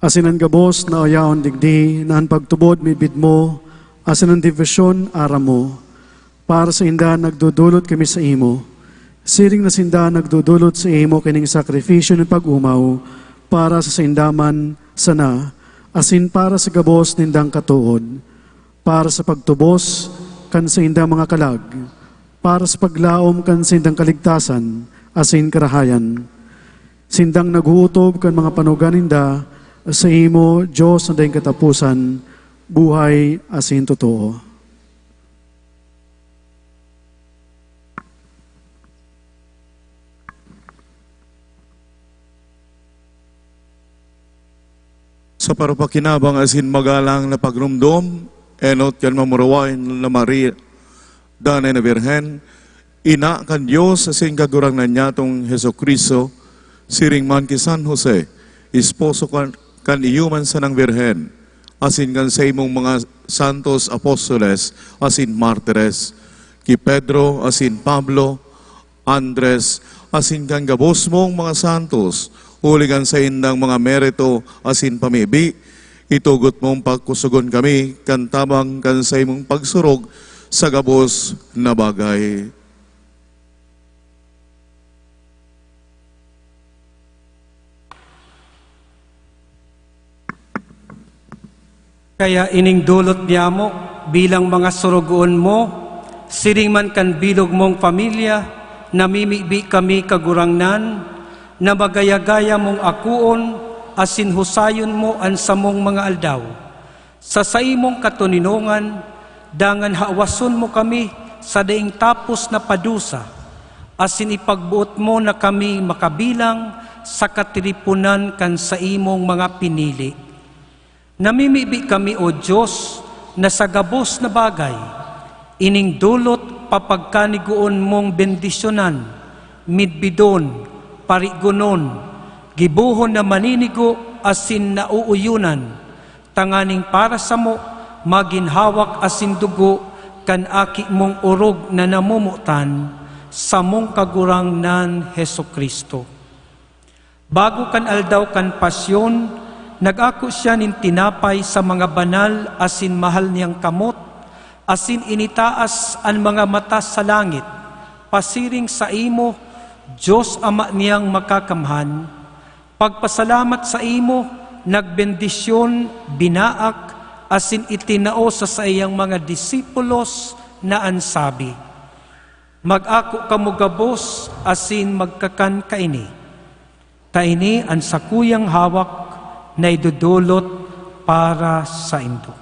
asin ang gabos na ayaon digdi, na ang pagtubod mibid mo, asin ang divisyon ara mo, para sa inda nagdudulot kami sa imo, siring na sinda nagdudulot sa imo kining sakrifisyo ng pag-umaw, para sa sindaman sana, asin para sa gabos nindang katuod, para sa pagtubos kan sa indang mga kalag, para sa paglaom kan sa indang kaligtasan, asin karahayan. Sindang naguutob kan mga panuganinda, sa imo, Diyos na dayong katapusan, buhay asin totoo. Sa parupakinabang asin magalang na pagrumdom, enot kan mamurawain na Maria, danay na Birhen, ina kan Diyos asin kagurangnan niya tong Heso Kristo, siring man ki San Jose, esposo kan iyuman sa ng Birhen, asin kan sa imong mga santos apostoles, asin martires, ki Pedro, asin Pablo, Andres, asin kan gabos mong mga santos, huligan sa indang mga merito asin pamibi, itugot mong pagkusugon kami, kantabang kan sa imong pagsurog sa gabos na bagay. Kaya ining dulot niya mo bilang mga surugoon mo, siring man kan bilog mong pamilya, namimibi kami kagurangnan, na magayagaya mong akuon, asin husayon mo ang samong mga aldaw. Sa saimong katuninongan, dangan hawason mo kami sa daing tapos na padusa, asin ipagbuot mo na kami makabilang sa katiripunan kan sa imong mga pinili. Namimibi kami, O Diyos, na sa gabos na bagay, ining dulot papagkaniguon mong bendisyonan, midbidon, parigunon, gibuhon na maninigo asin nauuyunan, tanganing para sa mo, maginhawak asin dugo, kan aki mong urog na namumutan, sa mong kagurangnan Heso Kristo. Bago kan aldaw kan pasyon, nag-ako siya nin tinapay sa mga banal asin mahal niyang kamot, asin initaas ang mga mata sa langit, pasiring sa imo, Diyos Ama niyang makakamhan, pagpasalamat sa imo, nagbendisyon, binaak, asin itinao sa sayang mga disipulos na ansabi, mag-ako kamugabos, asin magkakan kaini. Taini ang sakuyang hawak na idudulot para sa indo.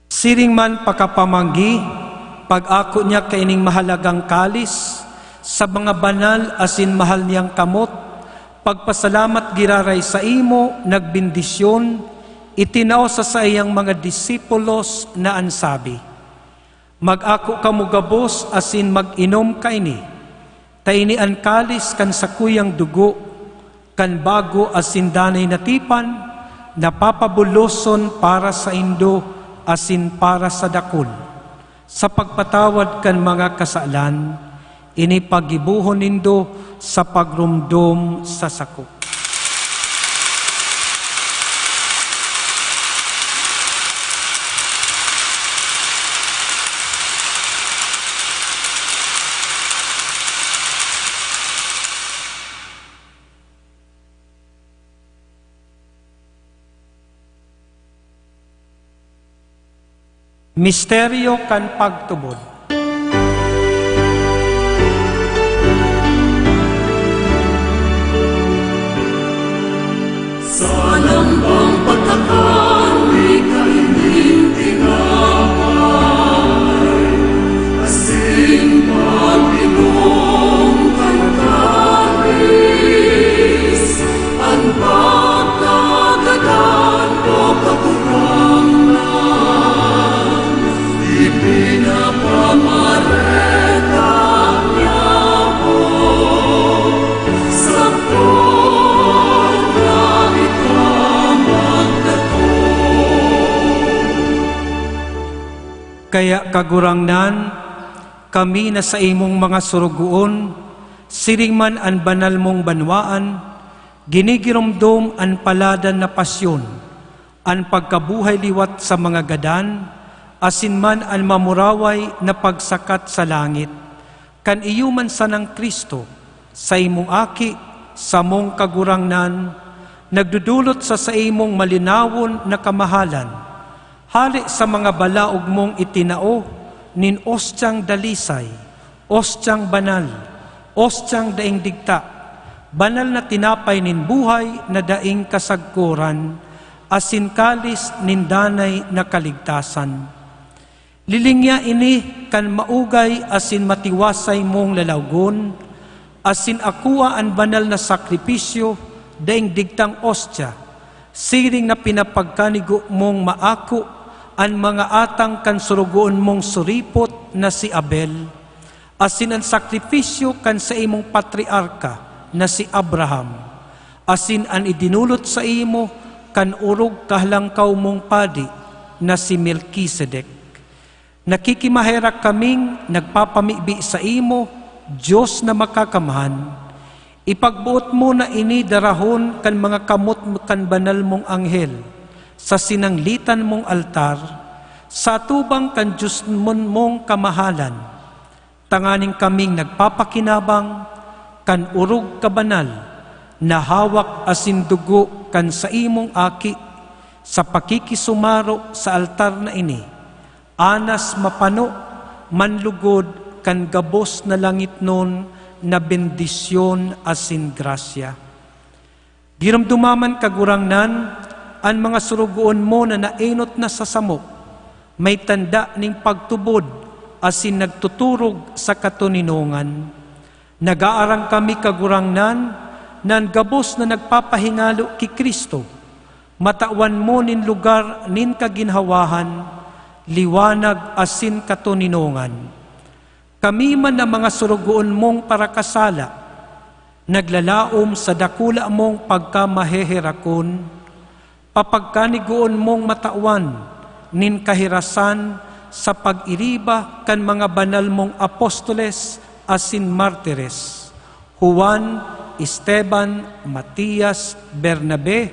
Siring man pakapamanggi, pag-ako niya kaining mahalagang kalis, sa mga banal asin mahal niyang kamot, pagpasalamat giraray sa imo, nagbindisyon, itinao sa sayang mga disipulos na ansabi, mag-ako kamugabos asin mag-inom kaini, taini ang kalis kan sakuyang dugo, kan bago asin danay natipan, napapabuloson para sa indo, asin para sa dakol, sa pagpatawad kan mga kasalan, inipagibuhon nindo sa pagrumdom sa sakop. Misteryo kan pagtubod. Sa lambang pagkakan, ika'y tinapay, asin pag-inom kang kalis, ang pagkagadan o kakurangan, ipinapamareta niya mo sa Kaya kagurangnan, kami na sa imong mga surugoon, siring man ang banal mong banwaan, ginigiromdom ang paladan na pasyon, ang pagkabuhay liwat sa mga gadan, asin man ang mamuraway na pagsakat sa langit, kan iyuman sa ng Kristo, sa imong aki, sa mong kagurangnan, nagdudulot sa imong malinawon na kamahalan. Hali sa mga balaog mong itinao, nin ostyang dalisay, ostyang banal, ostyang daing digta, banal na tinapay nin buhay na daing kasagkuran, asin kalis nin danay na kaligtasan. Lilingya ini kan maugay asin matiwasay mong lalawgon, asin akua ang banal na sakripisyo, daing digtang ostya, siring na pinapagkanigo mong maako, ang mga atang kan surugoon mong suripot na si Abel, asin ang sakripisyo kan sa imong patriarka na si Abraham, asin ang idinulot sa imo kan urog kahalangkaw mong padi na si Melkisedek. Nakikimahera kaming nagpapamibi sa imo, Diyos na makakamahan. Ipagbuot mo na ini darahon kan mga kamot kan banal mong anghel, sa sinanglitan mong altar, sa tubang kan Diyos mong kamahalan. Tanganing kaming nagpapakinabang, kan urog kabanal, na hawak asin dugo kan sa imong aki, sa pakikisumaro sa altar na ini. Anas mapano, manlugod, kan gabos na langit nun, na bendisyon asin grasya. Diramdumaman kagurangnan, ang mga surugoon mo na naenot na sa samok, may tanda ning pagtubod, asin nagtuturog sa katuninongan. Nagaarang kami kagurangnan, nan gabos na nagpapahingalo ki Kristo, matawan mo nin lugar nin kaginhawahan, liwanag asin katuninongan. Kami man na mga surugoon mong parakasala, naglalaom sa dakula mong pagkamaheherakon, papagkanigoon mong matawan, nin kahirasan sa pag-iriba kan mga banal mong apostoles asin martires, Juan, Esteban, Matias, Bernabe,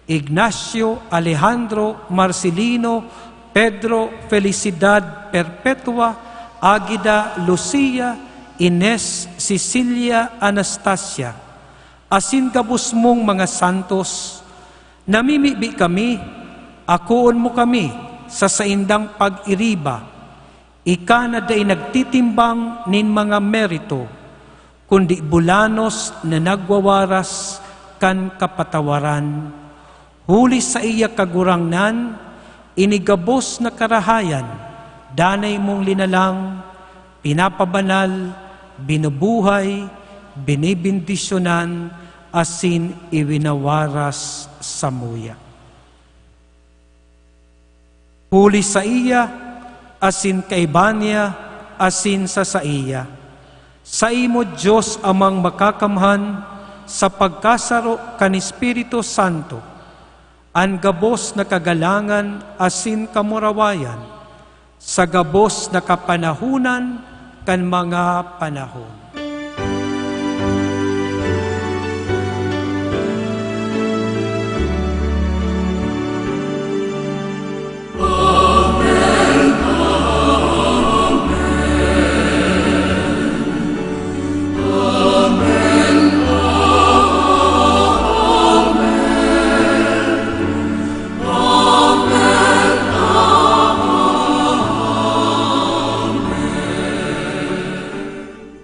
Ignacio, Alejandro, Marcelino, Pedro, Felicidad Perpetua, Agida, Lucia, Ines, Cecilia, Anastasia, asin gabos mong mga santos, namimibi kami, akuon mo kami sa saindang pag-iriba, ika na day nagtitimbang nin mga merito, kundi bulanos na nagwawaras kan kapatawaran. Huli sa iya kagurangnan, inigabos na karahayan, danay mong linalang, pinapabanal, binubuhay, binibindisyonan, asin iwinawaras sa muya. Huli sa iya, asin kaibanya, asin sa iya. Sa imo Diyos amang makakamhan, sa pagkasaro kan Espiritu Santo, ang gabos na kagalangan asin kamurawayan, sa gabos na kapanahunan kan mga panahon.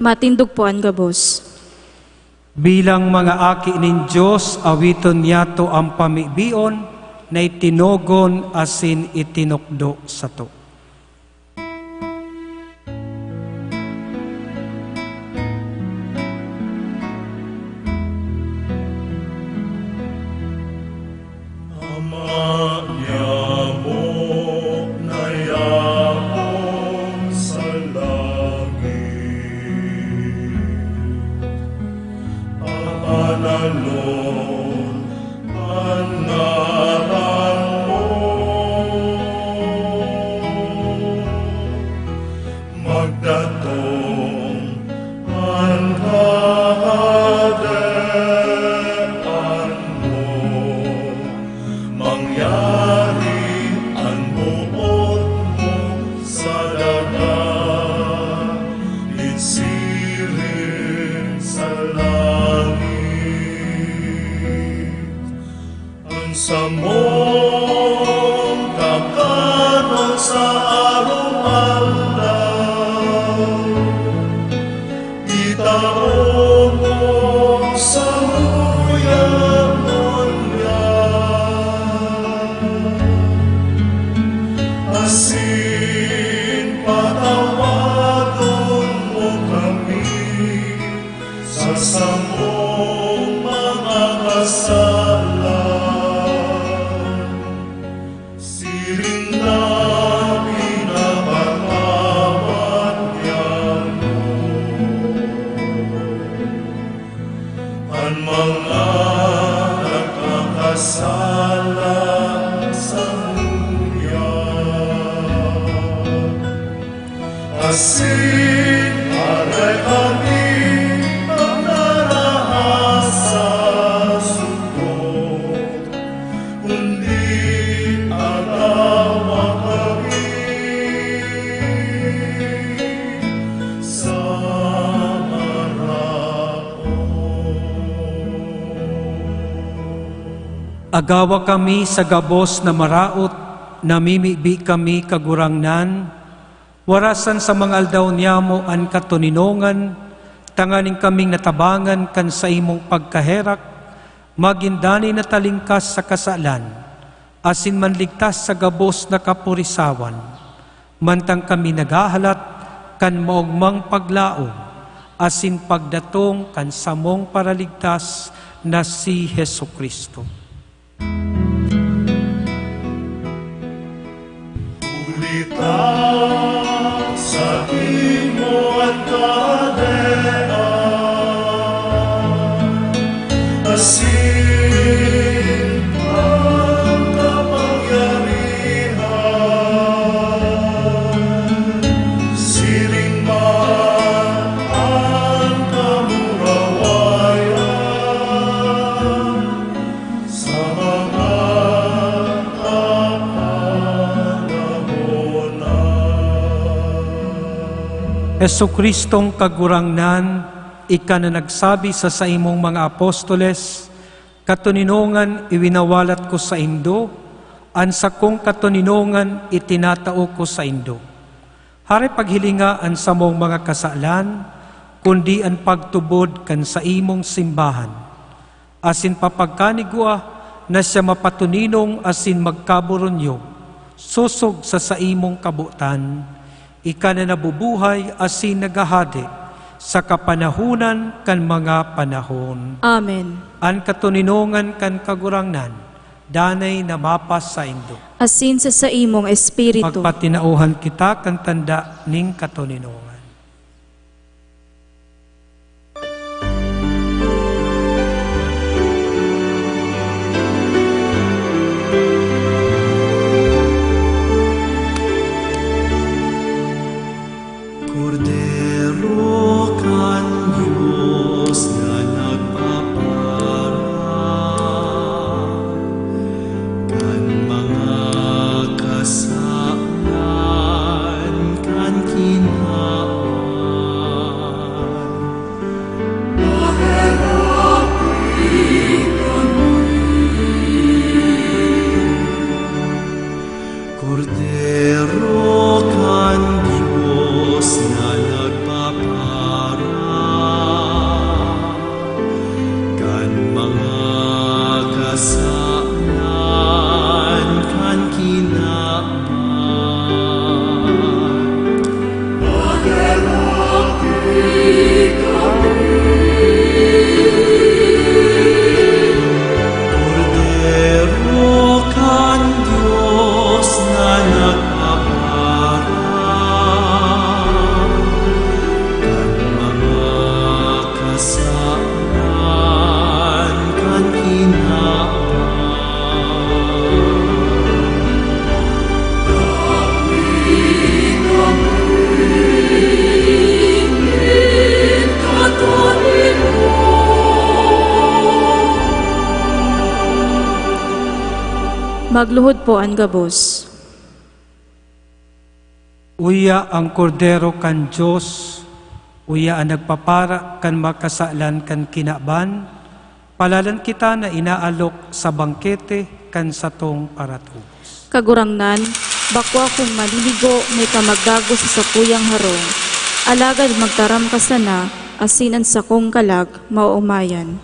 Matindog po ang gabos. Bilang mga aki nin Diyos, awiton yato ang pamibion na itinogon asin itinukdo sa to. Mangyari Unsa mong kakaron sa araw-aldaw, itaon mo sa huyangon nga. Asin patawadon mo kami sa samong mga kasala. Siring na pinapatawad niya mo ang mga nagkakasala sa muya. Asin aray kami ang narahasa sugod, kundi alawa kami sa Agawa kami sa gabos na maraot, namimibi kami kagurangnan, warasan sa mga aldaw niyamo an katuninongan, tanganing kaming natabangan kan sa imong pagkaherak, magindani na talingkas sa kasalan, asin manligtas sa gabos na kapurisawan, mantang kami naghahalat kan maugmang paglaom, asin pagdatong kan samong paraligtas na si Hesu Kristo. Ulita sa imo at kadean, asin ang kapangyarihan, siring man ang kamurawayan sa mga Hesu Kristong kagurangnan, ika na nagsabi sa imong mga apostoles, katuninongan iwinawalat ko sa indo, ansa kong katuninongan itinatao ko sa indo. Hari paghilinga an sa mong mga kasalan, kundi ang pagtubod kan sa imong simbahan. Asin papagkanigwa na siya mapatuninong asin magkaburonyog, susog sa imong kabutan, ika na nabubuhay asin nagahadi sa kapanahunan kan mga panahon. Amen. An katuninongan kan kagurangnan, danay na mapas sa indo. Asin sa imong espiritu. Magpatinauhan kita kan tanda ning katuninongan. Kordero kan Diyos na nagpaparang kan mga kasalan kan kinaan. Kordero kan Diyos na nagpaparang kan mga kasalan kan kinaan. Kordero kan Diyos na nagpaparang kan mga kasalan kan kinaan. Magluhod po ang gabos. Uya ang kordero kan Diyos, uya ang nagpapara kan makasalan kan kinaban, palalan kita na inaalok sa bangkete, kan satong paratubos. Kagurangnan, bakwa kung maliligo, may kamagdago sa sakuyang harong. Alagad magtaram ka sana, asinan sa kong kalag, mauumayan.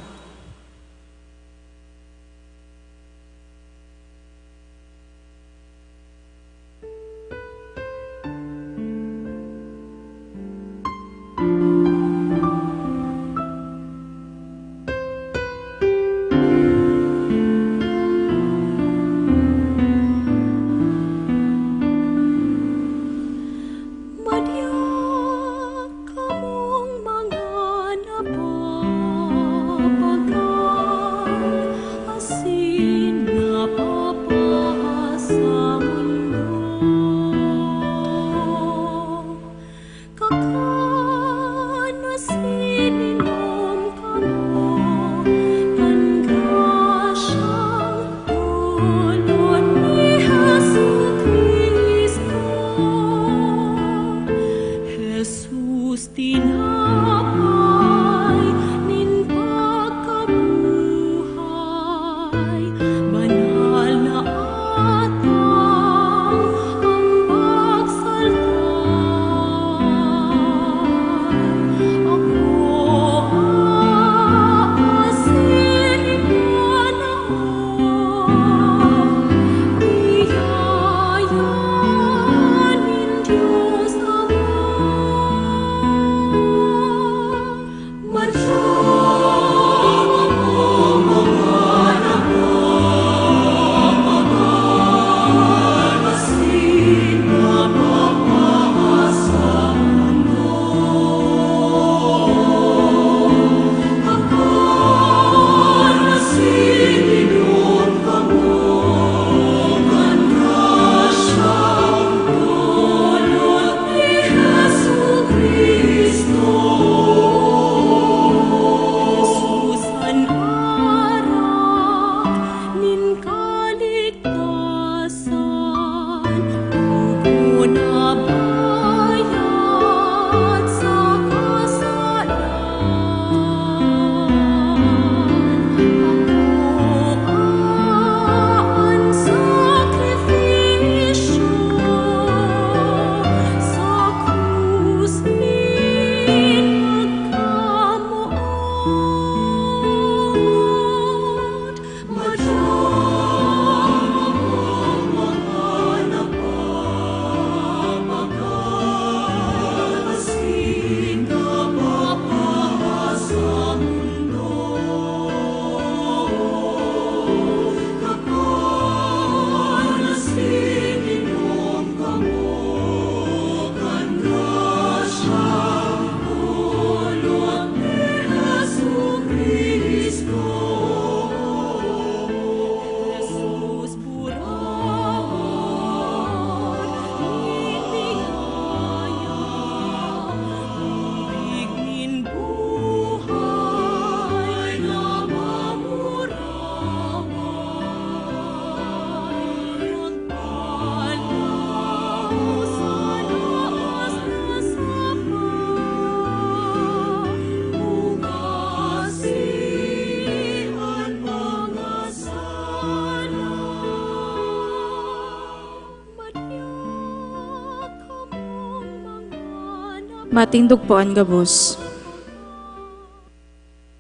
Matindog po ang gabos.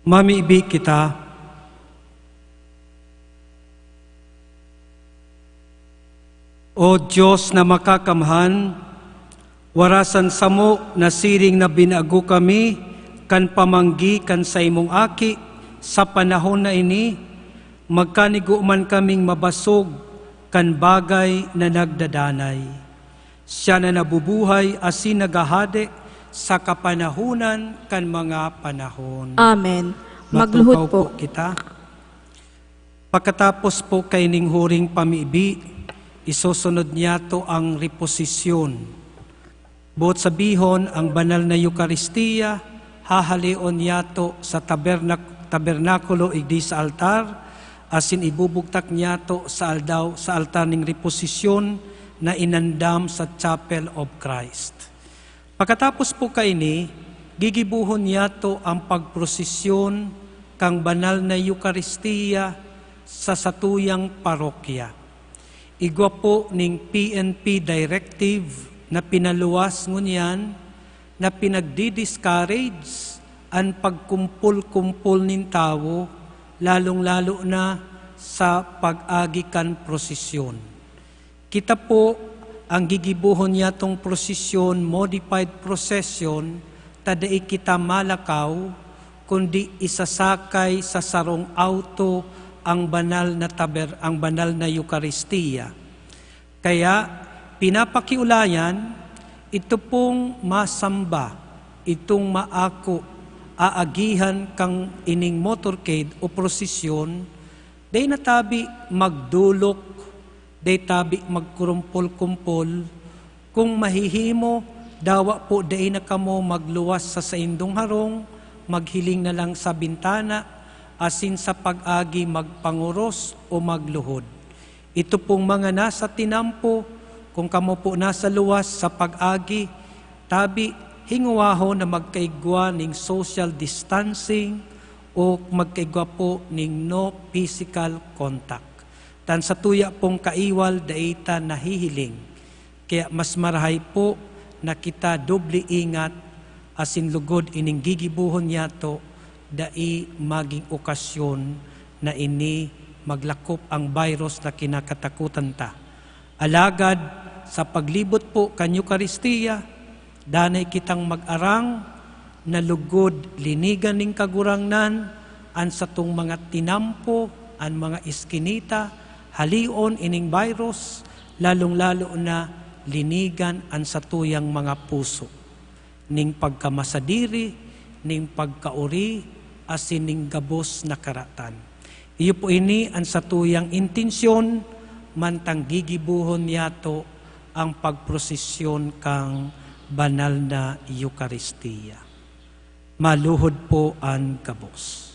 Mamiibi kita, O Diyos na makakamhan, warasan samo na siring na binago kami, kan pamanggi kan sa imong aki, sa panahon na ini, magkaniguman kaming mabasog, kan bagay na nagdadanay. Siya na nabubuhay asin nagahade, sa kapanahunan kan mga panahon. Amen. Magluhod po. Kita. Pagkatapos po kay ning huring pamibi, isusunod niya to ang reposisyon. Buot sabihon ang banal na Eucharistia, hahalion niya to sa tabernakulo igdi sa altar, asin ibubugtak niya to sa altar ning reposisyon na inandam sa Chapel of Christ. Pagkatapos po kaini, gigibuhon niya to ang pagprosesyon kang banal na Eucharistia sa satuyang parokya. Igwa po ning PNP directive na pinaluwas ngunyan na pinagdi-discourage ang pagkumpul-kumpul nin tao, lalong-lalo na sa pag-agikan prosesyon. Kita po ang gigibuhon niya tong prosesyon, modified procession, tadai kita malakaw, kundi isasakay sa sarong auto ang banal na Eukaristiya. Kaya pinapakiulayan, ito pong masamba, itong maako, aagihan kang ining motorcade o prosesyon, day natabi magdulok, day tabi magkurumpol-kumpol, kung mahihimo, dawa po day na kamo magluwas sa saindong harong, maghiling na lang sa bintana, asin sa pag-agi magpanguros o magluhod. Ito pong mga nasa tinampo, kung kamo po nasa luwas sa pag-agi, tabi hinguwaho na magkaigwa ning social distancing o magkaigwa po ning no physical contact. Tan sa tuya pong kaiwal daita nahihiling. Kaya mas marahay po na kita doble ingat asin lugod ining gigibuhon yato dai maging okasyon na ini maglakop ang virus na kinakatakutan ta. Alagad sa paglibot po kan Eukaristiya, danay kitang mag-arang na lugod linigan ning kagurangnan an sa tong mga tinampo, an mga iskinita, halion ining virus, lalong-lalo na linigan an sa tuyang mga puso. Ning pagkamasadiri, ning pagkauri, asin ning gabos na karatan. Iyo po ini ang sa tuyang intensyon, mantang gigibuhon yato ang pagprosesyon kang banal na Eukaristiya. Maluhod po ang gabos.